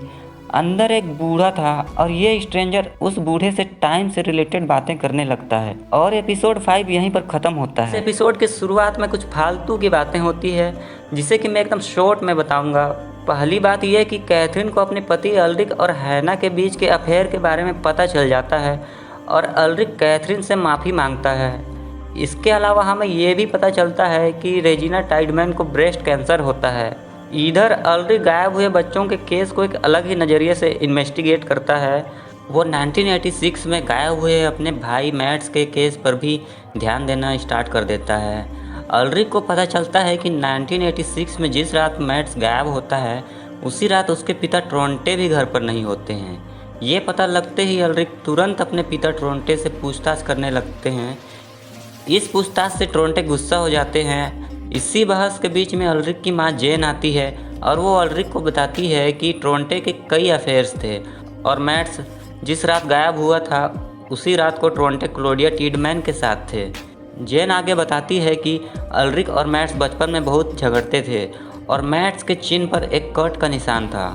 अंदर एक बूढ़ा था और ये स्ट्रेंजर उस बूढ़े से टाइम से रिलेटेड बातें करने लगता है और एपिसोड 5 यहीं पर ख़त्म होता है। इस एपिसोड के शुरुआत में कुछ फालतू की बातें होती है जिसे कि मैं एकदम शॉर्ट में बताऊंगा। पहली बात यह कि कैथरीन को अपने पति अल्ड्रिक और हैना के बीच के अफेयर के बारे में पता चल जाता है और अल्ड्रिक कैथरीन से माफ़ी मांगता है। इसके अलावा हमें ये भी पता चलता है कि रेजिना टाइडमैन को ब्रेस्ट कैंसर होता है। इधर अल्ड्रिक गायब हुए बच्चों के केस को एक अलग ही नज़रिए से इन्वेस्टिगेट करता है। वो 1986 में गायब हुए अपने भाई मैट्स के केस पर भी ध्यान देना स्टार्ट कर देता है। अल्ड्रिक को पता चलता है कि 1986 में जिस रात मैट्स गायब होता है उसी रात उसके पिता ट्रोंटे भी घर पर नहीं होते हैं। ये पता लगते ही अल्ड्रिक तुरंत अपने पिता ट्रोंटे से पूछताछ करने लगते हैं। इस पूछताछ से ट्रोंटे गुस्सा हो जाते हैं। इसी बहस के बीच में अल्ड्रिक की मां जेन आती है और वो अल्ड्रिक को बताती है कि ट्रोंटे के कई अफेयर्स थे और मैट्स जिस रात गायब हुआ था उसी रात को ट्रोंटे क्लोडिया टीडमैन के साथ थे। जेन आगे बताती है कि अल्ड्रिक और मैट्स बचपन में बहुत झगड़ते थे और मैट्स के चिन्ह पर एक कट का निशान था।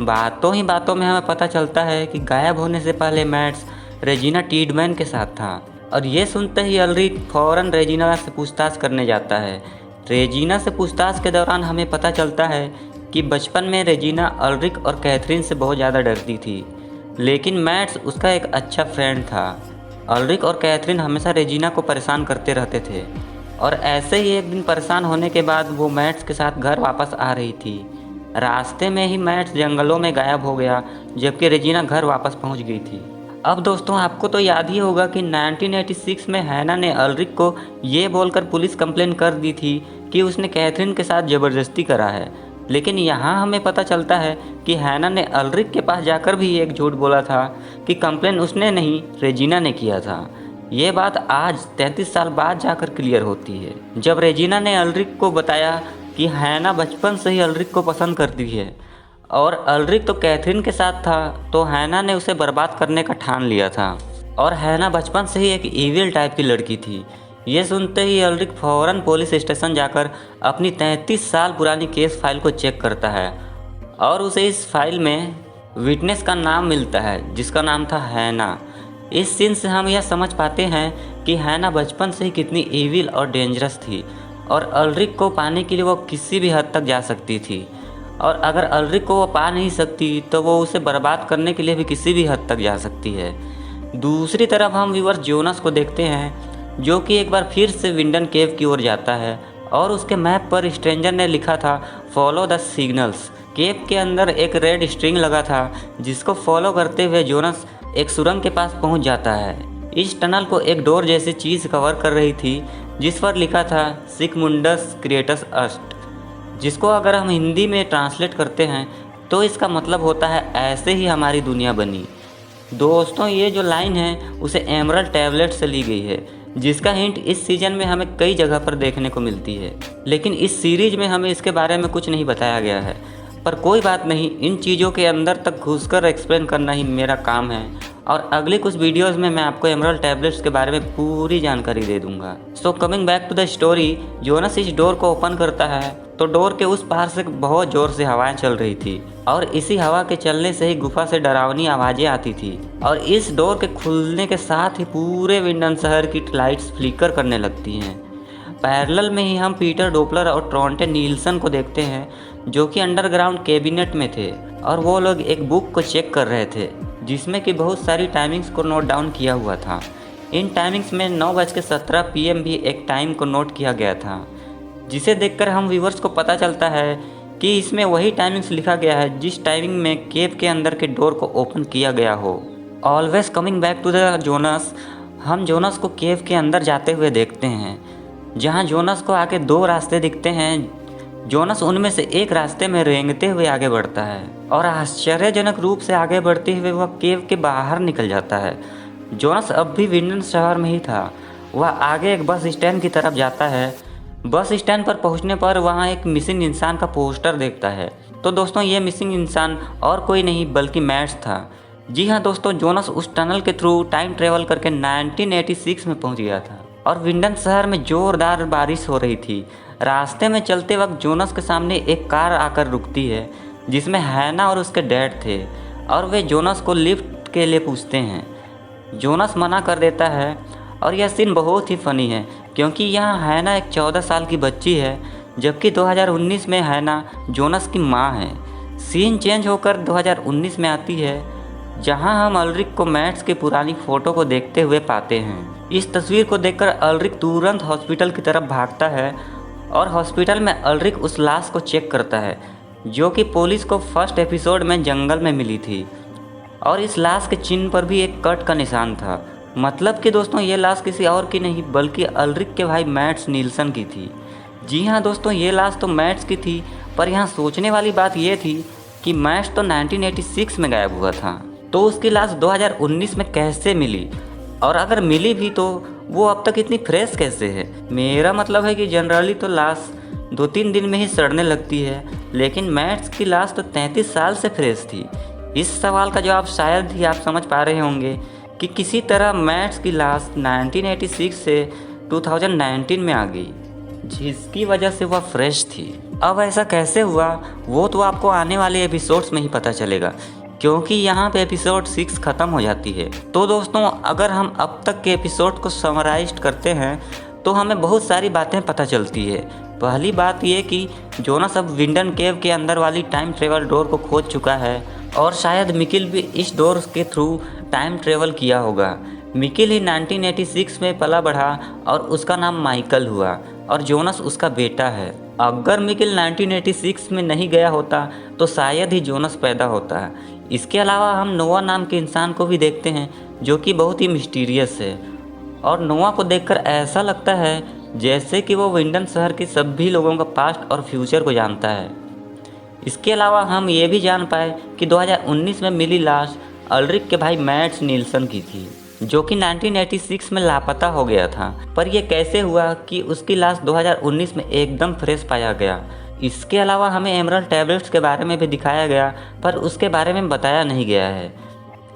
बातों ही बातों में हमें पता चलता है कि गायब होने से पहले मैट्स रेजिना टीडमैन के साथ था और ये सुनते ही अल्ड्रिक फ़ौरन रेजिना से पूछताछ करने जाता है। रेजिना से पूछताछ के दौरान हमें पता चलता है कि बचपन में रेजिना अल्ड्रिक और कैथरीन से बहुत ज़्यादा डरती थी, लेकिन मैट्स उसका एक अच्छा फ्रेंड था। अल्ड्रिक और कैथरीन हमेशा रेजिना को परेशान करते रहते थे और ऐसे ही एक दिन परेशान होने के बाद वो मैट्स के साथ घर वापस आ रही थी। रास्ते में ही मैट्स जंगलों में गायब हो गया जबकि रेजिना घर वापस पहुंच गई थी। अब दोस्तों आपको तो याद ही होगा कि 1986 में हैना ने अल्ड्रिक को ये बोलकर पुलिस कंप्लेन कर दी थी कि उसने कैथरीन के साथ ज़बरदस्ती करा है, लेकिन यहाँ हमें पता चलता है कि हैना ने अल्ड्रिक के पास जाकर भी एक झूठ बोला था कि कंप्लेन उसने नहीं रेजिना ने किया था। ये बात आज 33 साल बाद जाकर क्लियर होती है जब रेजिना ने अल्ड्रिक को बताया कि हैना बचपन से ही अल्ड्रिक को पसंद करती है और अल्ड्रिक तो कैथरीन के साथ था, तो हैना ने उसे बर्बाद करने का ठान लिया था और हैना बचपन से ही एक इविल टाइप की लड़की थी। ये सुनते ही अल्ड्रिक फ़ौरन पुलिस स्टेशन जाकर अपनी 33 साल पुरानी केस फाइल को चेक करता है और उसे इस फाइल में विटनेस का नाम मिलता है जिसका नाम था हैना। इस सीन से हम यह समझ पाते हैं कि हैना बचपन से ही कितनी इविल और डेंजरस थी और अल्ड्रिक को पाने के लिए वो किसी भी हद तक जा सकती थी और अगर अल्ड्रिक को वो पा नहीं सकती तो वो उसे बर्बाद करने के लिए भी किसी भी हद तक जा सकती है। दूसरी तरफ हम व्यूअर जोनस को देखते हैं जो कि एक बार फिर से विंडन केव की ओर जाता है और उसके मैप पर स्ट्रेंजर ने लिखा था फॉलो द सिग्नल्स। केव के अंदर एक रेड स्ट्रिंग लगा था जिसको फॉलो करते हुए जोनस एक सुरंग के पास पहुंच जाता है। इस टनल को एक डोर जैसी चीज़ कवर कर रही थी जिस पर लिखा था सिगमुंडस क्रिएटस अस्ट, जिसको अगर हम हिंदी में ट्रांसलेट करते हैं तो इसका मतलब होता है ऐसे ही हमारी दुनिया बनी। दोस्तों ये जो लाइन है उसे एमरल्ड टैबलेट से ली गई है जिसका हिंट इस सीज़न में हमें कई जगह पर देखने को मिलती है, लेकिन इस सीरीज में हमें इसके बारे में कुछ नहीं बताया गया है। पर कोई बात नहीं, इन चीज़ों के अंदर तक घुसकर एक्सप्लेन करना ही मेरा काम है और अगली कुछ वीडियोस में मैं आपको एमरल्ड टैबलेट्स के बारे में पूरी जानकारी दे दूंगा। So coming back to the story, Jonas इस डोर को ओपन करता है तो डोर के उस पार से बहुत ज़ोर से हवाएं चल रही थी और इसी हवा के चलने से ही गुफा से डरावनी आवाज़ें आती थी और इस डोर के खुलने के साथ ही पूरे विंडन शहर की लाइट्स फ्लिकर करने लगती हैं। पैरेलल में ही हम पीटर डोपलर और ट्रोंटे नील्सन को देखते हैं जो कि अंडरग्राउंड कैबिनेट में थे और वो लोग एक बुक को चेक कर रहे थे जिसमें कि बहुत सारी टाइमिंग्स को नोट डाउन किया हुआ था। इन टाइमिंग्स में 9:17 PM भी एक टाइम को नोट किया गया था जिसे देखकर हम व्यूवर्स को पता चलता है कि इसमें वही टाइमिंग्स लिखा गया है जिस टाइमिंग में केव के अंदर के डोर को ओपन किया गया हो। Always coming back to the Jonas, हम जोनस को केव के अंदर जाते हुए देखते हैं, जहां जोनस को आगे दो रास्ते दिखते हैं। जोनस उनमें से एक रास्ते में रेंगते हुए आगे बढ़ता है और आश्चर्यजनक रूप से आगे बढ़ते हुए वह केव के बाहर निकल जाता है। जोनस अब भी विंडन शहर में ही था। वह आगे एक बस स्टैंड की तरफ जाता है। बस स्टैंड पर पहुंचने पर वहां एक मिसिंग इंसान का पोस्टर देखता है। तो दोस्तों, ये मिसिंग इंसान और कोई नहीं बल्कि मैट्स था। जी हाँ दोस्तों, जोनस उस टनल के थ्रू टाइम ट्रेवल करके 1986 में पहुंच गया था और विंडन शहर में जोरदार बारिश हो रही थी। रास्ते में चलते वक्त जोनस के सामने एक कार आकर रुकती है जिसमें हैना और उसके डैड थे और वे जोनस को लिफ्ट के लिए पूछते हैं। जोनस मना कर देता है और यह सीन बहुत ही फ़नी है क्योंकि यहाँ हैना एक 14 साल की बच्ची है, जबकि 2019 में हैना जोनस की माँ है। सीन चेंज होकर 2019 में आती है, जहाँ हम अल्रिक को मैट्स की पुरानी फ़ोटो को देखते हुए पाते हैं। इस तस्वीर को देखकर अल्रिक तुरंत हॉस्पिटल की तरफ भागता है और हॉस्पिटल में अल्रिक उस लाश को चेक करता है जो कि पुलिस को फर्स्ट एपिसोड में जंगल में मिली थी और इस लाश के चिन्ह पर भी एक कट का निशान था। मतलब कि दोस्तों, ये लाश किसी और की नहीं बल्कि अल्रिक के भाई मैट्स नील्सन की थी। जी हाँ दोस्तों, ये लाश तो मैट्स की थी, पर यहाँ सोचने वाली बात ये थी कि मैट्स तो 1986 में गायब हुआ था, तो उसकी लाश 2019 में कैसे मिली, और अगर मिली भी तो वो अब तक इतनी फ्रेश कैसे है। मेरा मतलब है कि जनरली तो लाश 2-3 दिन में ही सड़ने लगती है, लेकिन मैट्स की लाश तो 33 साल से फ्रेश थी। इस सवाल का जवाब शायद ही आप समझ पा रहे होंगे कि किसी तरह मैट्स की लाश 1986 से 2019 में आ गई, जिसकी वजह से वह फ्रेश थी। अब ऐसा कैसे हुआ वो तो आपको आने वाले एपिसोड्स में ही पता चलेगा, क्योंकि यहाँ पे एपिसोड 6 ख़त्म हो जाती है। तो दोस्तों, अगर हम अब तक के एपिसोड को समराइज करते हैं तो हमें बहुत सारी बातें पता चलती है। पहली बात ये कि जोनस अब विंडन केव के अंदर वाली टाइम ट्रेवल डोर को खोज चुका है और शायद मिकिल भी इस डोर के थ्रू टाइम ट्रेवल किया होगा। मिकिल ही 1986 में पला बढ़ा और उसका नाम माइकल हुआ और जोनस उसका बेटा है। अगर मिकिल 1986 में नहीं गया होता तो शायद ही जोनस पैदा होता। इसके अलावा हम नोआ नाम के इंसान को भी देखते हैं जो कि बहुत ही मिस्टीरियस है और नोआ को देखकर ऐसा लगता है जैसे कि वो विंडन शहर के सभी लोगों का पास्ट और फ्यूचर को जानता है। इसके अलावा हम ये भी जान पाए कि 2019 में मिली लाश अल्रिक के भाई मैट्स नील्सन की थी, जो कि 1986 में लापता हो गया था। पर यह कैसे हुआ कि उसकी लाश 2019 में एकदम फ्रेश पाया गया। इसके अलावा हमें एमरल्ड टैबलेट्स के बारे में भी दिखाया गया, पर उसके बारे में बताया नहीं गया है।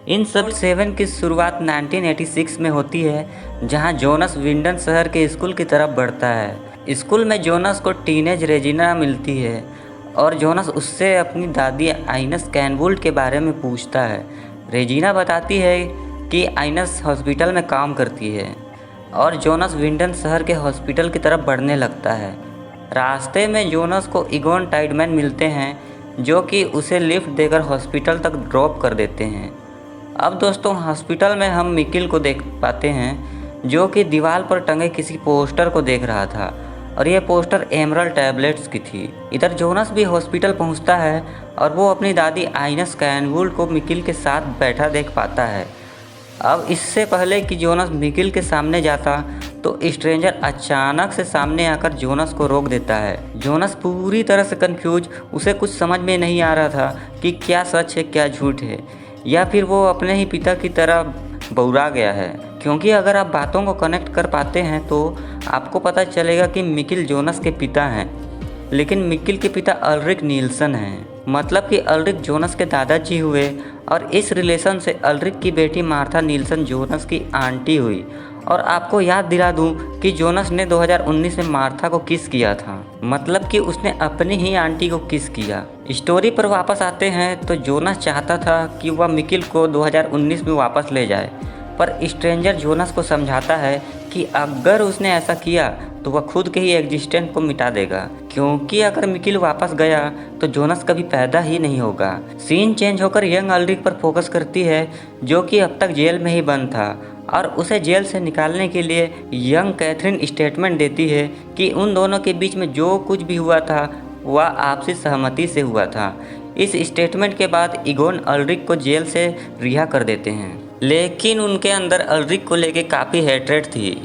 इन सब 7 की शुरुआत 1986 में होती है, जहां जोनस विंडन शहर के स्कूल की तरफ बढ़ता है। स्कूल में जोनस को टीनेज रेजिना मिलती है और जोनस उससे अपनी दादी आइनस कैनवुल्ट के बारे में पूछता है। रेजिना बताती है कि आइनस हॉस्पिटल में काम करती है और जोनस विंडन शहर के हॉस्पिटल की तरफ बढ़ने लगता है। रास्ते में जोनस को इगोन टाइडमैन मिलते हैं जो कि उसे लिफ्ट देकर हॉस्पिटल तक ड्रॉप कर देते हैं। अब दोस्तों, हॉस्पिटल में हम मिकिल को देख पाते हैं जो कि दीवार पर टंगे किसी पोस्टर को देख रहा था और यह पोस्टर एमरल्ड टैबलेट्स की थी। इधर जोनस भी हॉस्पिटल पहुंचता है और वो अपनी दादी आइनस कैनवुल्ट को मिकिल के साथ बैठा देख पाता है। अब इससे पहले कि जोनस मिकिल के सामने जाता तो स्ट्रेंजर अचानक से सामने आकर जोनस को रोक देता है। जोनस पूरी तरह से कंफ्यूज, उसे कुछ समझ में नहीं आ रहा था कि क्या सच है क्या झूठ है, या फिर वो अपने ही पिता की तरह बौरा गया है। क्योंकि अगर आप बातों को कनेक्ट कर पाते हैं तो आपको पता चलेगा कि मिकिल जोनस के पिता हैं, लेकिन मिकिल के पिता अल्रिक नील्सन हैं। मतलब कि अल्रिक जोनस के दादाजी हुए और इस रिलेशन से अल्रिक की बेटी मार्था नील्सन जोनस की आंटी हुई। और आपको याद दिला दूं कि जोनस ने 2019 में मार्था को किस किया था, मतलब कि उसने अपनी ही आंटी को किस किया। स्टोरी पर वापस आते हैं तो जोनस चाहता था कि वह मिकिल को 2019 में वापस ले जाए, पर स्ट्रेंजर जोनस को समझाता है कि अगर उसने ऐसा किया तो वह खुद के ही एग्जिस्टेंस को मिटा देगा, क्योंकि अगर मिकिल वापस गया तो जोनस कभी पैदा ही नहीं होगा। सीन चेंज होकर यंग अल्रिक पर फोकस करती है जो कि अब तक जेल में ही बंद था और उसे जेल से निकालने के लिए यंग कैथरीन स्टेटमेंट देती है कि उन दोनों के बीच में जो कुछ भी हुआ था वह आपसी सहमति से हुआ था। इस स्टेटमेंट के बाद इगोन अल्रिक को जेल से रिहा कर देते हैं। लेकिन उनके अंदर अल्ड्रिक को लेके काफ़ी हेट्रेड थी।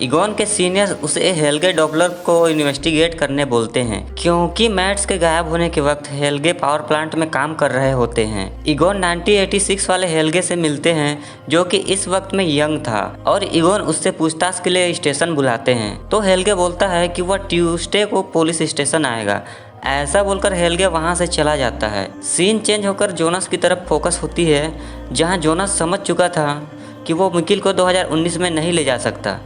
ईगोन के सीनियर्स उसे हेल्गे डॉपलर को इन्वेस्टिगेट करने बोलते हैं क्योंकि मैट्स के गायब होने के वक्त हेल्गे पावर प्लांट में काम कर रहे होते हैं। ईगोन 1986 वाले हेल्गे से मिलते हैं जो कि इस वक्त में यंग था और ईगोन उससे पूछताछ के लिए स्टेशन बुलाते हैं तो हेल्गे बोलता है कि वह ट्यूसडे को पुलिस स्टेशन आएगा। ऐसा बोलकर हेल्गे वहां से चला जाता है। सीन चेंज होकर जोनास की तरफ फोकस होती है जहां जोनास समझ चुका था कि वो मिकिल को 2019 में नहीं ले जा सकता।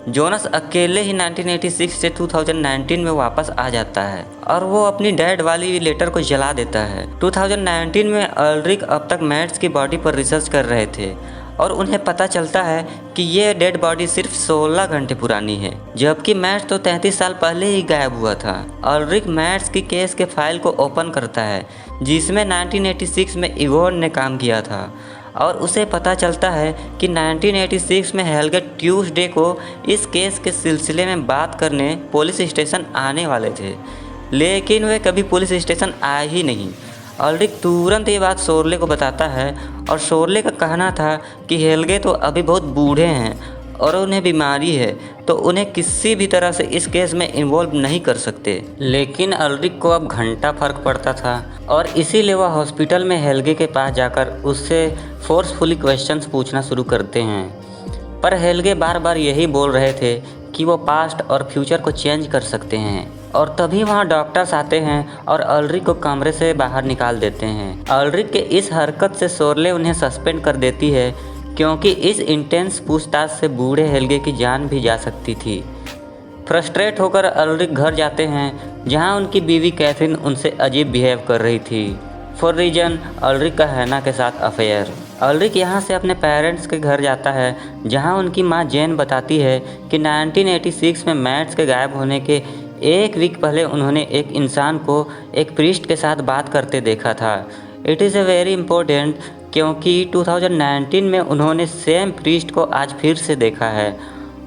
जोनास अकेले ही 1986 से 2019 में वापस आ जाता है और वो अपनी डैड वाली लेटर को जला देता है। 2019 में अल्ड्रिक अब तक मैट्स की बॉडी पर रिसर्च कर रहे थे और उन्हें पता चलता है कि ये डेड बॉडी सिर्फ 16 घंटे पुरानी है, जबकि मैट्स तो 33 साल पहले ही गायब हुआ था। अल्ड्रिक मैट्स की केस के फाइल को ओपन करता है जिसमें 1986 में ईगोन ने काम किया था और उसे पता चलता है कि 1986 में हेल्गे ट्यूसडे को इस केस के सिलसिले में बात करने पुलिस स्टेशन आने वाले थे, लेकिन वे कभी पुलिस स्टेशन आए ही नहीं। अल्ड्रिक तुरंत ये बात शोरले को बताता है और शोरले का कहना था कि हेल्गे तो अभी बहुत बूढ़े हैं और उन्हें बीमारी है तो उन्हें किसी भी तरह से इस केस में इन्वॉल्व नहीं कर सकते। लेकिन अल्ड्रिक को अब घंटा फर्क पड़ता था और इसीलिए वह हॉस्पिटल में हेल्गे के पास जाकर उससे फोर्सफुली क्वेश्चंस पूछना शुरू करते हैं। पर हेल्गे बार बार यही बोल रहे थे कि वो पास्ट और फ्यूचर को चेंज कर सकते हैं। और तभी वहाँ डॉक्टर्स आते हैं और अल्ड्रिक को कमरे से बाहर निकाल देते हैं। अल्ड्रिक के इस हरकत से शोरले उन्हें सस्पेंड कर देती है क्योंकि इस इंटेंस पूछताछ से बूढ़े हेल्गे की जान भी जा सकती थी। फ्रस्ट्रेट होकर अल्ड्रिक घर जाते हैं जहां उनकी बीवी कैथरीन उनसे अजीब बिहेव कर रही थी। फॉर रीजन अल्ड्रिक का हैना के साथ अफेयर। अल्ड्रिक यहां से अपने पेरेंट्स के घर जाता है जहां उनकी मां जेन बताती है कि 1986 में मैट्स के गायब होने के एक वीक पहले उन्होंने एक इंसान को एक प्रीस्ट के साथ बात करते देखा था। It is a very important क्योंकि 2019 में उन्होंने सेम प्रीस्ट को आज फिर से देखा है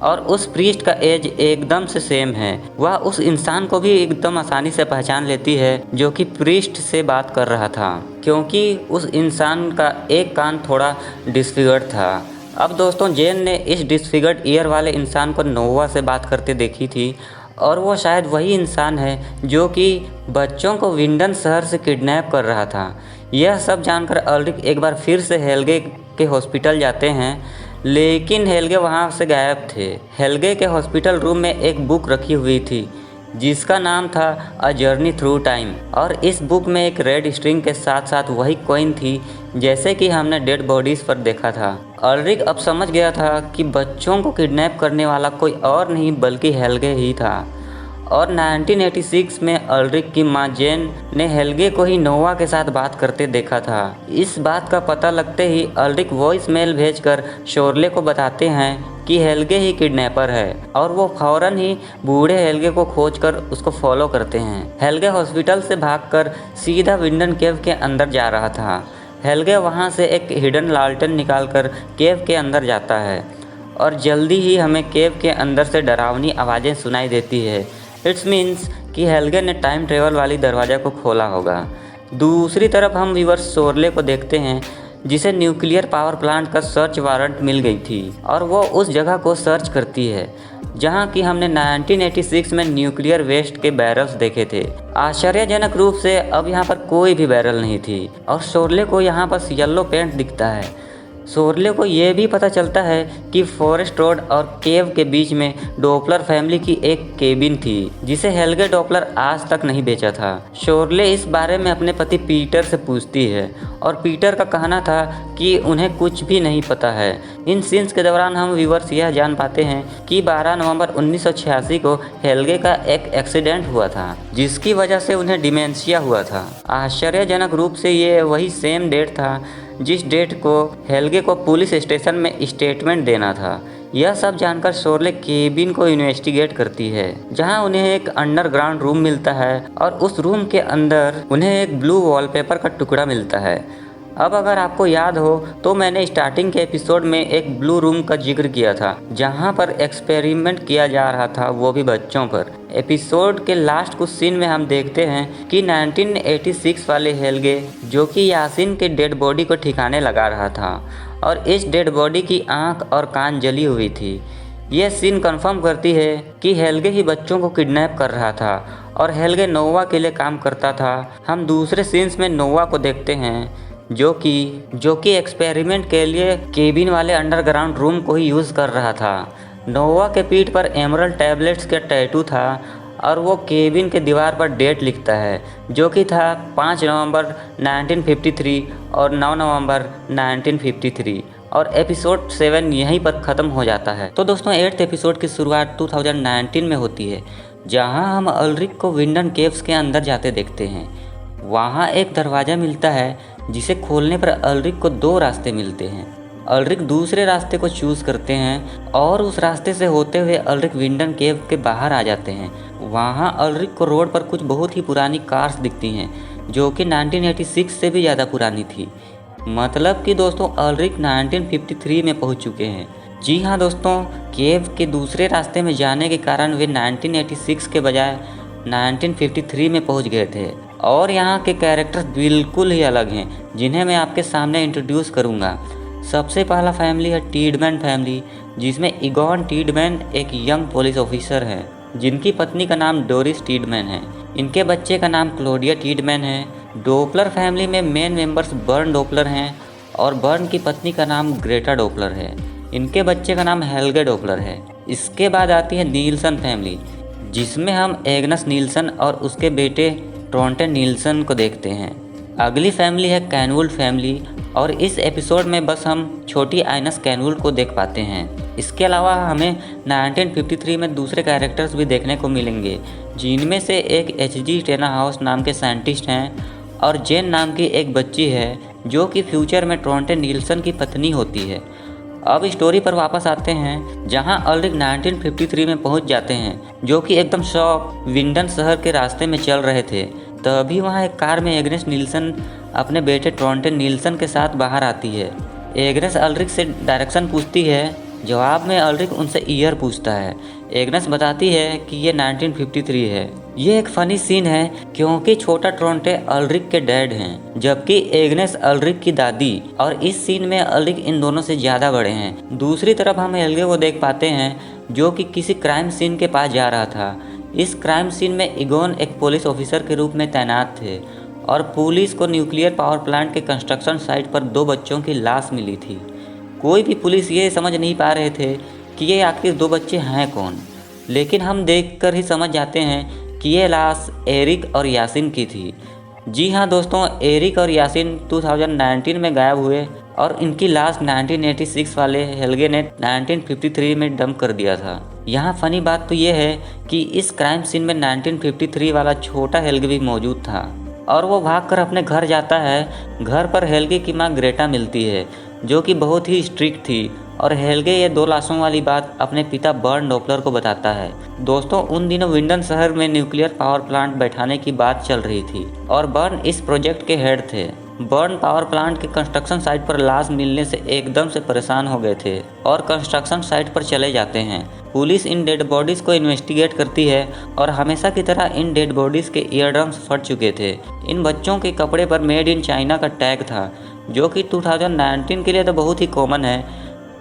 और उस प्रीस्ट का एज एकदम से सेम है। वह उस इंसान को भी एकदम आसानी से पहचान लेती है जो कि प्रीस्ट से बात कर रहा था क्योंकि उस इंसान का एक कान थोड़ा डिसफिगर्ड था। अब दोस्तों जेन ने इस डिसफिगर्ड ईयर वाले इंसान को नोवा से बात करते देखी थी और वो शायद वही इंसान है जो कि बच्चों को विंडन शहर से किडनैप कर रहा था। यह सब जानकर अल्ड्रिक एक बार फिर से हेल्गे के हॉस्पिटल जाते हैं लेकिन हेल्गे वहाँ से गायब थे। हेल्गे के हॉस्पिटल रूम में एक बुक रखी हुई थी जिसका नाम था अ जर्नी थ्रू टाइम और इस बुक में एक रेड स्ट्रिंग के साथ साथ वही कॉइन थी जैसे कि हमने डेड बॉडीज़ पर देखा था। अल्ड्रिक अब समझ गया था कि बच्चों को किडनैप करने वाला कोई और नहीं बल्कि हेल्गे ही था और 1986 में अल्ड्रिक की मां जेन ने हेल्गे को ही नोवा के साथ बात करते देखा था। इस बात का पता लगते ही अल्ड्रिक वॉइस मेल भेजकर शोरले को बताते हैं कि हेल्गे ही किडनैपर है और वो फौरन ही बूढ़े हेल्गे को खोजकर उसको फॉलो करते हैं। हेल्गे हॉस्पिटल से भागकर सीधा विंडन केव के अंदर जा रहा था। हेल्गे वहाँ से एक हिडन लालटेन निकालकर केव के अंदर जाता है और जल्दी ही हमें केव के अंदर से डरावनी आवाज़ें सुनाई देती है। इट्स मीन्स कि हेल्गे ने टाइम ट्रेवल वाली दरवाज़ा को खोला होगा। दूसरी तरफ हम व्यूअर्स शोरले को देखते हैं जिसे न्यूक्लियर पावर प्लांट का सर्च वारंट मिल गई थी और वो उस जगह को सर्च करती है जहां कि हमने 1986 में न्यूक्लियर वेस्ट के बैरल्स देखे थे। आश्चर्यजनक रूप से अब यहाँ पर कोई भी बैरल नहीं थी और शोरले को यहाँ बस येलो पेंट दिखता है। शोरले को यह भी पता चलता है कि फॉरेस्ट रोड और केव के बीच में डॉपलर फैमिली की एक केबिन थी जिसे हेल्गे डॉपलर आज तक नहीं बेचा था। शोरले इस बारे में अपने पति पीटर से पूछती है और पीटर का कहना था कि उन्हें कुछ भी नहीं पता है। इन सीन्स के दौरान हम व्यूअर्स यह जान पाते हैं कि 12 नवंबर 1986 को हेल्गे का एक एक्सीडेंट हुआ था जिसकी वजह से उन्हें डिमेंशिया हुआ था। आश्चर्यजनक रूप से ये वही सेम डेट था जिस डेट को हेल्गे को पुलिस स्टेशन में स्टेटमेंट देना था। यह सब जानकर शोरले केबिन को इन्वेस्टिगेट करती है जहां उन्हें एक अंडरग्राउंड रूम मिलता है और उस रूम के अंदर उन्हें एक ब्लू वॉलपेपर का टुकड़ा मिलता है। अब अगर आपको याद हो तो मैंने स्टार्टिंग के एपिसोड में एक ब्लू रूम का जिक्र किया था जहां पर एक्सपेरिमेंट किया जा रहा था, वो भी बच्चों पर। एपिसोड के लास्ट कुछ सीन में हम देखते हैं कि 1986 वाले हेल्गे जो कि यासिन के डेड बॉडी को ठिकाने लगा रहा था और इस डेड बॉडी की आंख और कान जली हुई थी। यह सीन कंफर्म करती है कि हेल्गे ही बच्चों को किडनैप कर रहा था और हेल्गे नोवा के लिए काम करता था। हम दूसरे सीन्स में नोवा को देखते हैं जो कि एक्सपेरिमेंट के लिए केबिन वाले अंडरग्राउंड रूम को ही यूज़ कर रहा था। नोवा के पीठ पर एमरल्ड टैबलेट्स का टैटू था और वो केबिन के दीवार पर डेट लिखता है जो कि था 5 नवंबर 1953 और 9 नवंबर 1953 और एपिसोड 7 यहीं पर ख़त्म हो जाता है। तो दोस्तों 8th एपिसोड की शुरुआत 2019 में होती है जहां हम अल्रिक को विंडन केव्स के अंदर जाते देखते हैं। वहां एक दरवाज़ा मिलता है जिसे खोलने पर अल्रिक को 2 रास्ते मिलते हैं। अल्रिक दूसरे रास्ते को चूज़ करते हैं और उस रास्ते से होते हुए अल्रिक विंडन केव के बाहर आ जाते हैं। वहाँ अल्रिक को रोड पर कुछ बहुत ही पुरानी कार्स दिखती हैं जो कि 1986 से भी ज़्यादा पुरानी थी। मतलब कि दोस्तों अल्रिक 1953 में पहुँच चुके हैं। जी हाँ दोस्तों, केव के दूसरे रास्ते में जाने के कारण वे 1986 के बजाय 1953 में पहुँच गए थे। और यहाँ के कैरेक्टर्स बिल्कुल ही अलग हैं जिन्हें मैं आपके सामने इंट्रोड्यूस करूँगा। सबसे पहला फैमिली है टीडमैन फैमिली, जिसमें इगॉन टीडमैन एक यंग पुलिस ऑफिसर है जिनकी पत्नी का नाम डोरिस टीडमैन है। इनके बच्चे का नाम क्लोडिया टीडमैन है। डोपलर फैमिली में मेन मेंबर्स बर्न डोपलर हैं और बर्न की पत्नी का नाम ग्रेटा डोपलर है। इनके बच्चे का नाम हेल्गे डोपलर है। इसके बाद आती है नील्सन फैमिली, जिसमें हम एग्नस नील्सन और उसके बेटे ट्रोंटन नील्सन को देखते हैं। अगली फैमिली है कैनवुल्फ फैमिली और इस एपिसोड में बस हम छोटी आइनस कैनवुल्फ को देख पाते हैं। इसके अलावा हमें 1953 में दूसरे कैरेक्टर्स भी देखने को मिलेंगे, जिनमें से एक एच.जी. टेनाहाउस नाम के साइंटिस्ट हैं और जेन नाम की एक बच्ची है जो कि फ्यूचर में ट्रोंटन नील्सन की पत्नी होती है। अब स्टोरी पर वापस आते हैं जहां अल्रिक 1953 में पहुंच जाते हैं जो कि एकदम शॉक विंडन शहर के रास्ते में चल रहे थे। तभी वहां एक कार में एग्नेस नील्सन अपने बेटे ट्रोंटन नील्सन के साथ बाहर आती है। एग्नेस अल्रिक से डायरेक्शन पूछती है। जवाब में अल्रिक उनसे ईयर पूछता है। एग्नेस बताती है कि ये 1953 है। ये एक फ़नी सीन है क्योंकि छोटा ट्रोंटे अल्रिक के डैड हैं जबकि एग्नेस अल्रिक की दादी, और इस सीन में अल्रिक इन दोनों से ज़्यादा बड़े हैं। दूसरी तरफ हम हेल्गे को देख पाते हैं जो कि किसी क्राइम सीन के पास जा रहा था। इस क्राइम सीन में इगोन एक पुलिस ऑफिसर के रूप में तैनात थे और पुलिस को न्यूक्लियर पावर प्लांट के कंस्ट्रक्शन साइट पर 2 बच्चों की लाश मिली थी। कोई भी पुलिस ये समझ नहीं पा रहे थे कि ये आखिर 2 बच्चे हैं कौन, लेकिन हम देखकर ही समझ जाते हैं कि ये लाश एरिक और यासिन की थी। जी हाँ दोस्तों, एरिक और यासिन 2019 में गायब हुए और इनकी लाश 1986 वाले हेल्गे ने 1953 में डंप कर दिया था। यहाँ फ़नी बात तो ये है कि इस क्राइम सीन में 1953 वाला छोटा हेल्गे भी मौजूद था और वो भागकर अपने घर जाता है। घर पर हेल्गे की माँ ग्रेटा मिलती है जो कि बहुत ही स्ट्रिक्ट थी और हेल्गे ये 2 लाशों वाली बात अपने पिता बर्न डोपलर को बताता है। दोस्तों उन दिनों विंडन शहर में न्यूक्लियर पावर प्लांट बैठाने की बात चल रही थी और बर्न इस प्रोजेक्ट के हेड थे। बर्न पावर प्लांट के कंस्ट्रक्शन साइट पर लाश मिलने से एकदम से परेशान हो गए थे और कंस्ट्रक्शन साइट पर चले जाते हैं। पुलिस इन डेड बॉडीज़ को इन्वेस्टिगेट करती है और हमेशा की तरह इन डेड बॉडीज़ के ईयर ड्रम्स फट चुके थे। इन बच्चों के कपड़े पर मेड इन चाइना का टैग था जो कि 2019 के लिए तो बहुत ही कॉमन है,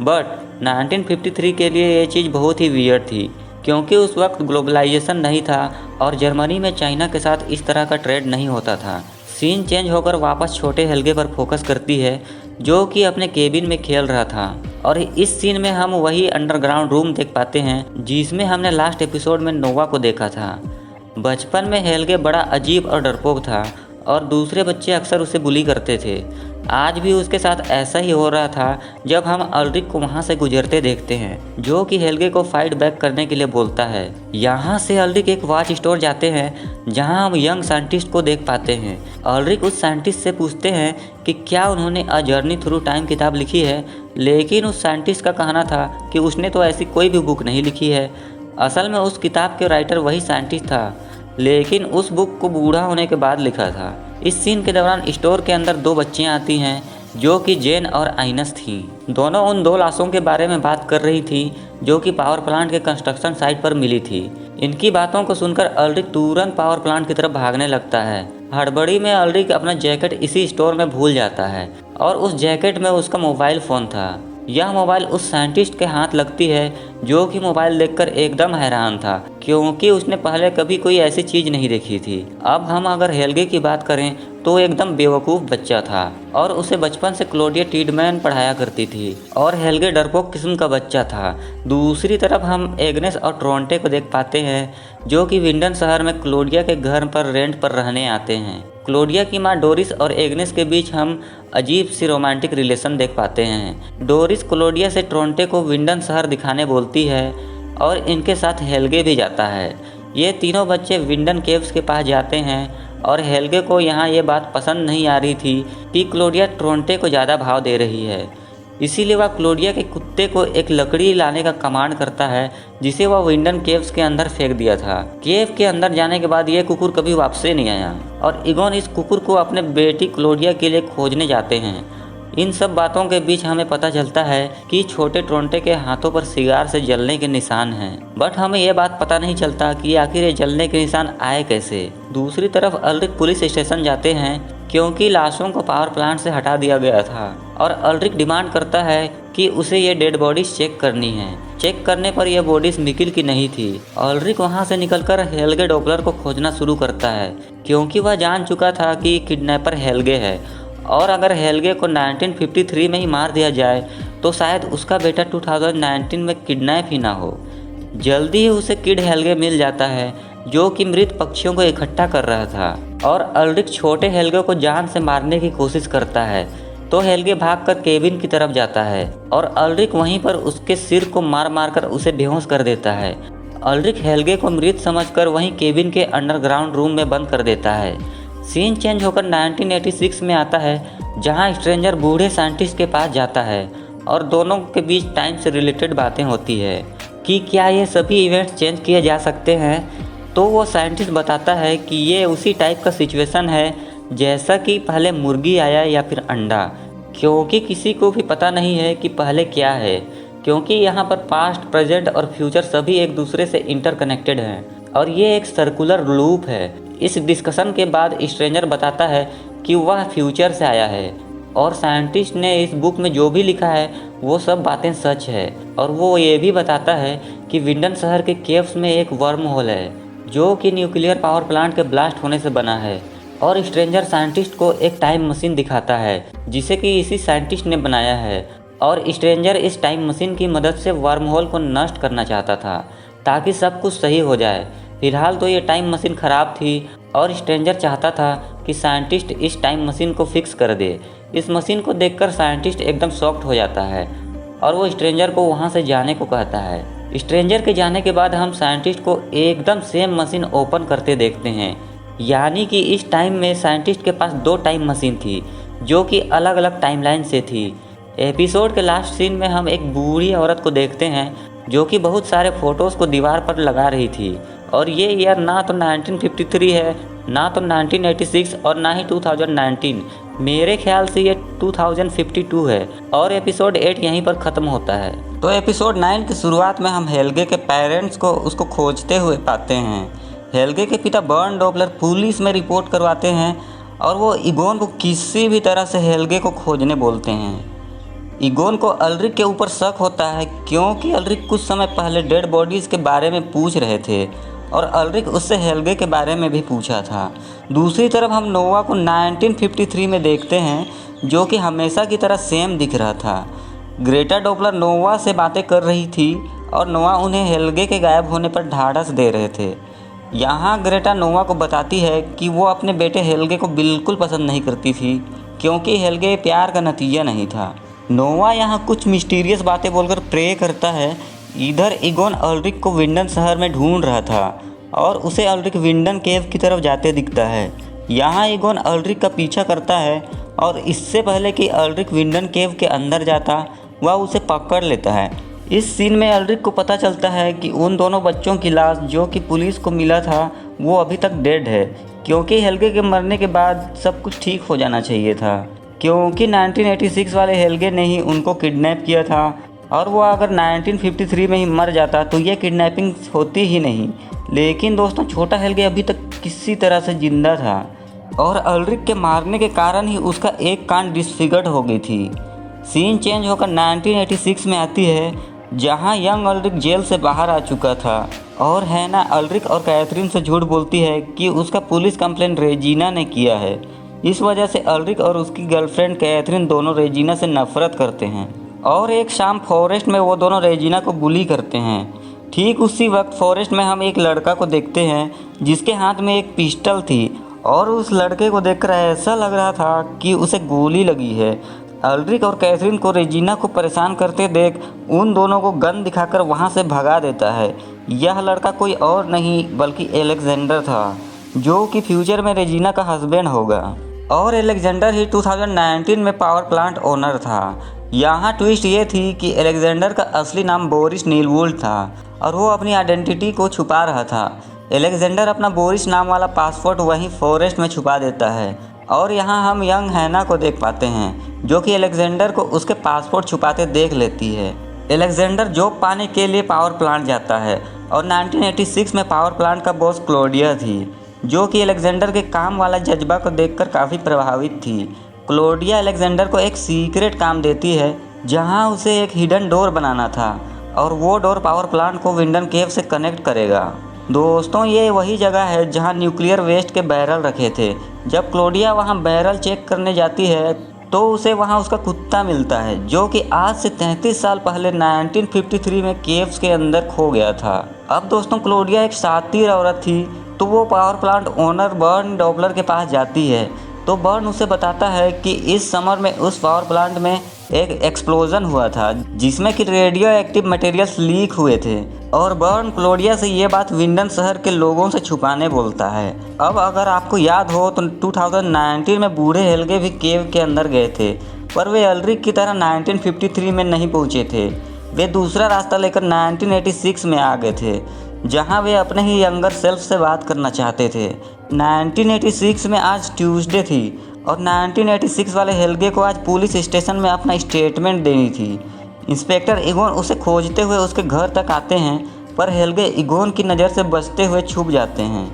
बट 1953 के लिए ये चीज़ बहुत ही वियर्ड थी क्योंकि उस वक्त ग्लोबलाइजेशन नहीं था और जर्मनी में चाइना के साथ इस तरह का ट्रेड नहीं होता था। सीन चेंज होकर वापस छोटे हेल्गे पर फोकस करती है जो कि अपने केबिन में खेल रहा था और इस सीन में हम वही अंडरग्राउंड रूम देख पाते हैं जिसमें हमने लास्ट एपिसोड में नोवा को देखा था। बचपन में हेल्गे बड़ा अजीब और डरपोक था और दूसरे बच्चे अक्सर उसे बुली करते थे। आज भी उसके साथ ऐसा ही हो रहा था जब हम अल्रिक को वहाँ से गुजरते देखते हैं जो कि हेल्गे को फाइट बैक करने के लिए बोलता है। यहाँ से अल्रिक एक वॉच स्टोर जाते हैं जहाँ हम यंग साइंटिस्ट को देख पाते हैं। अल्रिक उस साइंटिस्ट से पूछते हैं कि क्या उन्होंने अ जर्नी थ्रू टाइम किताब लिखी है, लेकिन उस साइंटिस्ट का कहना था कि उसने तो ऐसी कोई भी बुक नहीं लिखी है। असल में उस किताब के राइटर वही साइंटिस्ट था, लेकिन उस बुक को बूढ़ा होने के बाद लिखा था। इस सीन के दौरान स्टोर के अंदर 2 बच्चियां आती हैं जो कि जेन और आइनस थीं। दोनों उन 2 लाशों के बारे में बात कर रही थी जो कि पावर प्लांट के कंस्ट्रक्शन साइट पर मिली थी। इनकी बातों को सुनकर अल्रिक तुरंत पावर प्लांट की तरफ भागने लगता है। हड़बड़ी में अल्रिक अपना जैकेट इसी स्टोर में भूल जाता है और उस जैकेट में उसका मोबाइल फ़ोन था। यह मोबाइल उस साइंटिस्ट के हाथ लगती है जो कि मोबाइल देखकर एकदम हैरान था, क्योंकि उसने पहले कभी कोई ऐसी चीज़ नहीं देखी थी। अब हम अगर हेल्गे की बात करें तो एकदम बेवकूफ़ बच्चा था और उसे बचपन से क्लोडिया टीडमैन पढ़ाया करती थी और हेल्गे डरपोक किस्म का बच्चा था। दूसरी तरफ हम एग्नेस और ट्रोंटे को देख पाते हैं जो कि विंडन शहर में क्लोडिया के घर पर रेंट पर रहने आते हैं। क्लोडिया की मां डोरिस और एग्नेस के बीच हम अजीब सी रोमांटिक रिलेशन देख पाते हैं। डोरिस क्लोडिया से ट्रोंटे को विंडन शहर दिखाने बोलती है और इनके साथ हेल्गे भी जाता है। ये तीनों बच्चे विंडन केव्स के पास जाते हैं और हेल्गे को यहाँ ये बात पसंद नहीं आ रही थी कि क्लोडिया ट्रोंटे को ज़्यादा भाव दे रही है। इसीलिए वह क्लोडिया के कुत्ते को एक लकड़ी लाने का कमांड करता है जिसे वह विंडन केव्स के अंदर फेंक दिया था। केव के अंदर जाने के बाद ये कुकुर कभी वापसी नहीं आया और इगोन इस कुकुर को अपने बेटी क्लोडिया के लिए खोजने जाते हैं। इन सब बातों के बीच हमें पता चलता है कि छोटे ट्रोंटे के हाथों पर सिगार से जलने के निशान हैं, बट हमें यह बात पता नहीं चलता कि आखिर ये जलने के निशान आए कैसे। दूसरी तरफ अल्रिक पुलिस स्टेशन जाते हैं क्योंकि लाशों को पावर प्लांट से हटा दिया गया था और अल्रिक डिमांड करता है कि उसे ये डेड बॉडीज चेक करनी है। चेक करने पर यह बॉडीज मिकिल की नहीं थी। अल्रिक वहाँ से निकलकर हेल्गे डॉपलर को खोजना शुरू करता है क्योंकि वह जान चुका था कि किडनैपर हेल्गे है और अगर हेल्गे को 1953 में ही मार दिया जाए तो शायद उसका बेटा 2019 में किडनैप ही ना हो। जल्दी ही उसे किड हेल्गे मिल जाता है जो कि मृत पक्षियों को इकट्ठा कर रहा था और अल्रिक छोटे हेल्गे को जान से मारने की कोशिश करता है तो हेल्गे भागकर केबिन की तरफ जाता है और अल्रिक वहीं पर उसके सिर को मार मार कर उसे बेहोश कर देता है। अल्रिक हेल्गे को मृत समझकर वहीं केबिन के अंडरग्राउंड रूम में बंद कर देता है। सीन चेंज होकर 1986 में आता है जहां स्ट्रेंजर बूढ़े साइंटिस्ट के पास जाता है और दोनों के बीच टाइम से रिलेटेड बातें होती है कि क्या ये सभी इवेंट्स चेंज किए जा सकते हैं। तो वो साइंटिस्ट बताता है कि ये उसी टाइप का सिचुएशन है जैसा कि पहले मुर्गी आया या फिर अंडा, क्योंकि किसी को भी पता नहीं है कि पहले क्या है, क्योंकि यहाँ पर पास्ट, प्रेजेंट और फ्यूचर सभी एक दूसरे से इंटरकनेक्टेड हैं और ये एक सर्कुलर लूप है। इस डिस्कशन के बाद स्ट्रेंजर बताता है कि वह फ्यूचर से आया है और साइंटिस्ट ने इस बुक में जो भी लिखा है वो सब बातें सच है और वो ये भी बताता है कि विंडन शहर के केव्स में एक वर्म होल है जो कि न्यूक्लियर पावर प्लांट के ब्लास्ट होने से बना है और स्ट्रेंजर साइंटिस्ट को एक टाइम मशीन दिखाता है जिसे कि इसी साइंटिस्ट ने बनाया है और स्ट्रेंजर इस टाइम मशीन की मदद से वर्म होल को नष्ट करना चाहता था ताकि सब कुछ सही हो जाए। फिलहाल तो ये टाइम मशीन ख़राब थी और स्ट्रेंजर चाहता था कि साइंटिस्ट इस टाइम मशीन को फिक्स कर दे। इस मशीन को देखकर साइंटिस्ट एकदम शॉक्ड हो जाता है और वो स्ट्रेंजर को वहाँ से जाने को कहता है। स्ट्रेंजर के जाने के बाद हम साइंटिस्ट को एकदम सेम मशीन ओपन करते देखते हैं, यानी कि इस टाइम में साइंटिस्ट के पास 2 टाइम मशीन थी जो कि अलग अलग टाइमलाइन से थी। एपिसोड के लास्ट सीन में हम एक बूढ़ी औरत को देखते हैं जो कि बहुत सारे फ़ोटोज़ को दीवार पर लगा रही थी और ये ईयर ना तो 1953 है, ना तो 1986 और ना ही 2019। मेरे ख्याल से ये 2052 है और एपिसोड 8 यहीं पर ख़त्म होता है। तो एपिसोड 9 की शुरुआत में हम हेल्गे के पेरेंट्स को उसको खोजते हुए पाते हैं। हेल्गे के पिता बर्न डॉपलर पुलिस में रिपोर्ट करवाते हैं और वो इगोन को किसी भी तरह से हेल्गे को खोजने बोलते हैं। इगोन को अल्रिक के ऊपर शक होता है क्योंकि अल्रिक कुछ समय पहले डेड बॉडीज़ के बारे में पूछ रहे थे और अल्रिक उससे हेल्गे के बारे में भी पूछा था। दूसरी तरफ हम नोवा को 1953 में देखते हैं जो कि हमेशा की तरह सेम दिख रहा था। ग्रेटा डॉपलर नोवा से बातें कर रही थी और नोवा उन्हें हेल्गे के गायब होने पर ढाढ़स दे रहे थे। यहाँ ग्रेटा नोवा को बताती है कि वो अपने बेटे हेल्गे को बिल्कुल पसंद नहीं करती थी क्योंकि हेल्गे प्यार का नतीजा नहीं था। नोवा यहाँ कुछ मिस्टीरियस बातें बोलकर प्रे करता है। इधर इगोन अल्रिक को विंडन शहर में ढूंढ रहा था और उसे अल्रिक विंडन केव की तरफ जाते दिखता है। यहाँ इगोन अल्रिक का पीछा करता है और इससे पहले कि अल्रिक विंडन केव के अंदर जाता वह उसे पकड़ लेता है। इस सीन में अल्रिक को पता चलता है कि उन दोनों बच्चों की लाश जो कि पुलिस को मिला था वो अभी तक डेड है, क्योंकि हेल्गे के मरने के बाद सब कुछ ठीक हो जाना चाहिए था, क्योंकि 1986 वाले हेल्गे ने ही उनको किडनैप किया था और वो अगर 1953 में ही मर जाता तो ये किडनैपिंग होती ही नहीं। लेकिन दोस्तों छोटा हेल्गे अभी तक किसी तरह से ज़िंदा था। और अल्ड्रिक के मारने के कारण ही उसका एक कान डिसफिगर्ड हो गई थी। सीन चेंज होकर 1986 में आती है, जहां यंग अल्ड्रिक जेल से बाहर आ चुका था और हैना अल्ड्रिक और कैथरीन से झूठ बोलती है कि उसका पुलिस कंप्लेंट रेजिना ने किया है। इस वजह से अल्ड्रिक और उसकी गर्लफ्रेंड कैथरीन दोनों रेजिना से नफरत करते हैं और एक शाम फॉरेस्ट में वो दोनों रेजिना को बुली करते हैं। ठीक उसी वक्त फॉरेस्ट में हम एक लड़का को देखते हैं जिसके हाथ में एक पिस्टल थी और उस लड़के को देखकर ऐसा लग रहा था कि उसे गोली लगी है। अल्ड्रिक और कैथरीन को रेजिना को परेशान करते देख उन दोनों को गन दिखाकर वहां से भगा देता है। यह लड़का कोई और नहीं बल्कि एलेक्जेंडर था, जो कि फ्यूचर में रेजिना का हस्बैंड होगा। और एलेक्जेंडर ही 2019 में पावर प्लांट ओनर था। यहाँ ट्विस्ट ये थी कि एलेक्जेंडर का असली नाम बोरिस नीलवुड था और वो अपनी आइडेंटिटी को छुपा रहा था। एलेक्जेंडर अपना बोरिस नाम वाला पासपोर्ट वहीं फॉरेस्ट में छुपा देता है और यहाँ हम यंग हैना को देख पाते हैं, जो कि एलेक्जेंडर को उसके पासपोर्ट छुपाते देख लेती है। एलेक्जेंडर जॉब पाने के लिए पावर प्लांट जाता है और 1986 में पावर प्लांट का बॉस क्लोडिया थी, जो कि एलेक्जेंडर के काम वाला जज्बा को देखकर काफ़ी प्रभावित थी। क्लोडिया एलेक्जेंडर को एक सीक्रेट काम देती है, जहां उसे एक हिडन डोर बनाना था और वो डोर पावर प्लांट को विंडन केव से कनेक्ट करेगा। दोस्तों, ये वही जगह है जहां न्यूक्लियर वेस्ट के बैरल रखे थे। जब क्लोडिया वहां बैरल चेक करने जाती है तो उसे वहां उसका कुत्ता मिलता है, जो कि आज से 33 साल पहले 1953 में केव्स के अंदर खो गया था। अब दोस्तों, क्लोडिया एक शातिर औरत थी, तो वो power plant owner burn Doppler के पास जाती है। तो बर्न उसे बताता है कि इस समर में उस पावर प्लांट में एक एक्सप्लोजन हुआ था जिसमें कि रेडियो एक्टिव मटेरियल्स लीक हुए थे और बर्न क्लोडिया से ये बात विंडन शहर के लोगों से छुपाने बोलता है। अब अगर आपको याद हो तो 2019 में बूढ़े हेल्गे भी केव के अंदर गए थे, पर वे अल्ड्रिक की तरह 1953 में नहीं पहुंचे थे। वे दूसरा रास्ता लेकर 1986 में आ गए थे, जहां वे अपने ही यंगर सेल्फ से बात करना चाहते थे। 1986 में आज ट्यूसडे थी और 1986 वाले हेल्गे को आज पुलिस स्टेशन में अपना स्टेटमेंट देनी थी। इंस्पेक्टर इगोन उसे खोजते हुए उसके घर तक आते हैं, पर हेल्गे इगोन की नज़र से बचते हुए छुप जाते हैं।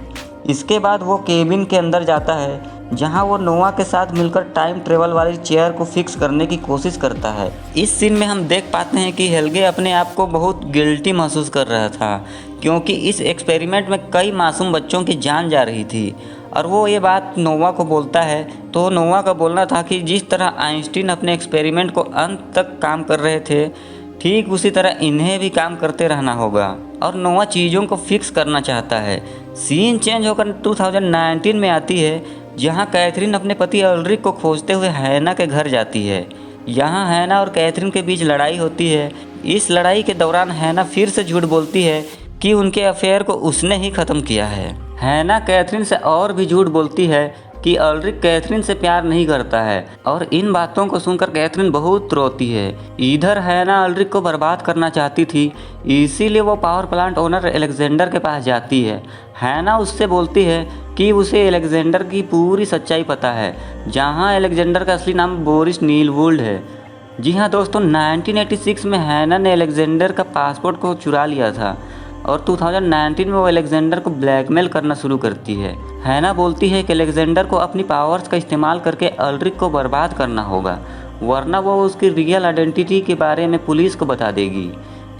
इसके बाद वो केबिन के अंदर जाता है, जहां वो नोवा के साथ मिलकर टाइम ट्रेवल वाली चेयर को फिक्स करने की कोशिश करता है। इस सीन में हम देख पाते हैं कि हेल्गे अपने आप को बहुत गिल्टी महसूस कर रहा था, क्योंकि इस एक्सपेरिमेंट में कई मासूम बच्चों की जान जा रही थी और वो ये बात नोवा को बोलता है। तो नोवा का बोलना था कि जिस तरह आइंस्टीन अपने एक्सपेरिमेंट को अंत तक काम कर रहे थे, ठीक उसी तरह इन्हें भी काम करते रहना होगा और नोवा चीज़ों को फिक्स करना चाहता है। सीन चेंज होकर 2019 में आती है, जहां कैथरीन अपने पति अल्ड्रिक को खोजते हुए हैना के घर जाती है। यहां हैना और कैथरीन के बीच लड़ाई होती है। इस लड़ाई के दौरान हैना फिर से झूठ बोलती है कि उनके अफेयर को उसने ही ख़त्म किया है। हैना कैथरीन से और भी झूठ बोलती है कि अल्ड्रिक कैथरीन से प्यार नहीं करता है और इन बातों को सुनकर कैथरीन बहुत रोती है। इधर हैना अल्ड्रिक को बर्बाद करना चाहती थी, इसीलिए वो पावर प्लांट ओनर एलेक्जेंडर के पास जाती है। हैना उससे बोलती है कि उसे एलेक्जेंडर की पूरी सच्चाई पता है, जहां एलेक्जेंडर का असली नाम बोरिस नीलवुड है। जी हाँ दोस्तों, 1986 में हैना ने एलेक्जेंडर का पासपोर्ट को चुरा लिया था और 2019 में वो एलेक्जेंडर को ब्लैकमेल करना शुरू करती है। हैना बोलती है कि एलेक्जेंडर को अपनी पावर्स का इस्तेमाल करके अल्ड्रिक को बर्बाद करना होगा, वरना वो उसकी रियल आइडेंटिटी के बारे में पुलिस को बता देगी।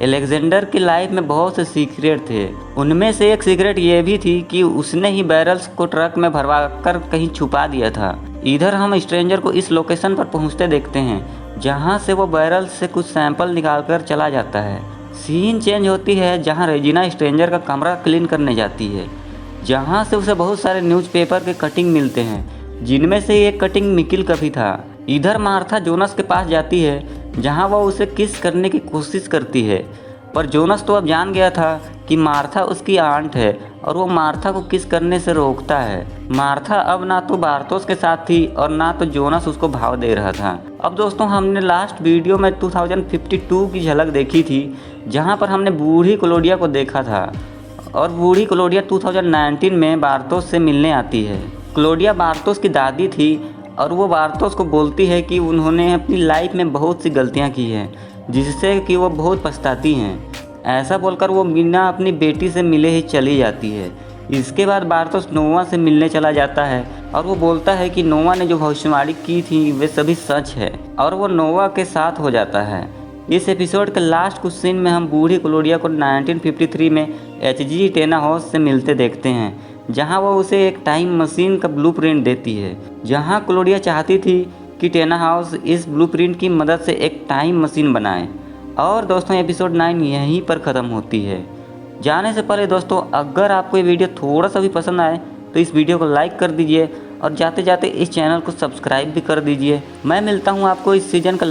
एलेक्जेंडर की लाइफ में बहुत से सीक्रेट थे, उनमें से एक सीक्रेट ये भी थी कि उसने ही बैरल्स को ट्रक में भरवा कर कहीं छुपा दिया था। इधर हम स्ट्रेंजर को इस लोकेशन पर पहुँचते देखते हैं, जहाँ से वो बैरल से कुछ सैंपल निकाल कर चला जाता है। सीन चेंज होती है, जहाँ रेजिना स्ट्रेंजर का कमरा क्लीन करने जाती है, जहाँ से उसे बहुत सारे न्यूज़पेपर के कटिंग मिलते हैं, जिनमें से एक कटिंग मिकिल का भी था। इधर मार्था जोनस के पास जाती है, जहाँ वह उसे किस करने की कोशिश करती है, पर जोनस तो अब जान गया था कि मार्था उसकी आंट है और वो मार्था को किस करने से रोकता है। मार्था अब ना तो बार्थोस के साथ थी और ना तो जोनस उसको भाव दे रहा था। अब दोस्तों, हमने लास्ट वीडियो में 2052 की झलक देखी थी, जहां पर हमने बूढ़ी क्लोडिया को देखा था और बूढ़ी क्लोडिया 2019 में बार्थोस से मिलने आती है। क्लोडिया बार्थोस की दादी थी और वो बार्थोस को बोलती है कि उन्होंने अपनी लाइफ में बहुत सी गलतियाँ की हैं, जिससे कि वो बहुत पछताती हैं। ऐसा बोलकर वो बिना अपनी बेटी से मिले ही चली जाती है। इसके बाद बार्थोस नोवा से मिलने चला जाता है और वो बोलता है कि नोवा ने जो भविष्यवाणी की थी वे सभी सच है और वो नोवा के साथ हो जाता है। इस एपिसोड के लास्ट कुछ सीन में हम बूढ़ी क्लोडिया को 1953 में एचजी टेना हाउस से मिलते देखते हैं, जहां वो उसे एक टाइम मशीन का ब्लूप्रिंट देती है, जहां क्लोडिया चाहती थी कि टेना हाउस इस ब्लूप्रिंट की मदद से एक टाइम मशीन बनाए। और दोस्तों एपिसोड 9 यहीं पर ख़त्म होती है। जाने से पहले दोस्तों, अगर आपको ये वीडियो थोड़ा सा भी पसंद आए तो इस वीडियो को लाइक कर दीजिए और जाते जाते इस चैनल को सब्सक्राइब भी कर दीजिए। मैं मिलता हूँ आपको इस सीज़न का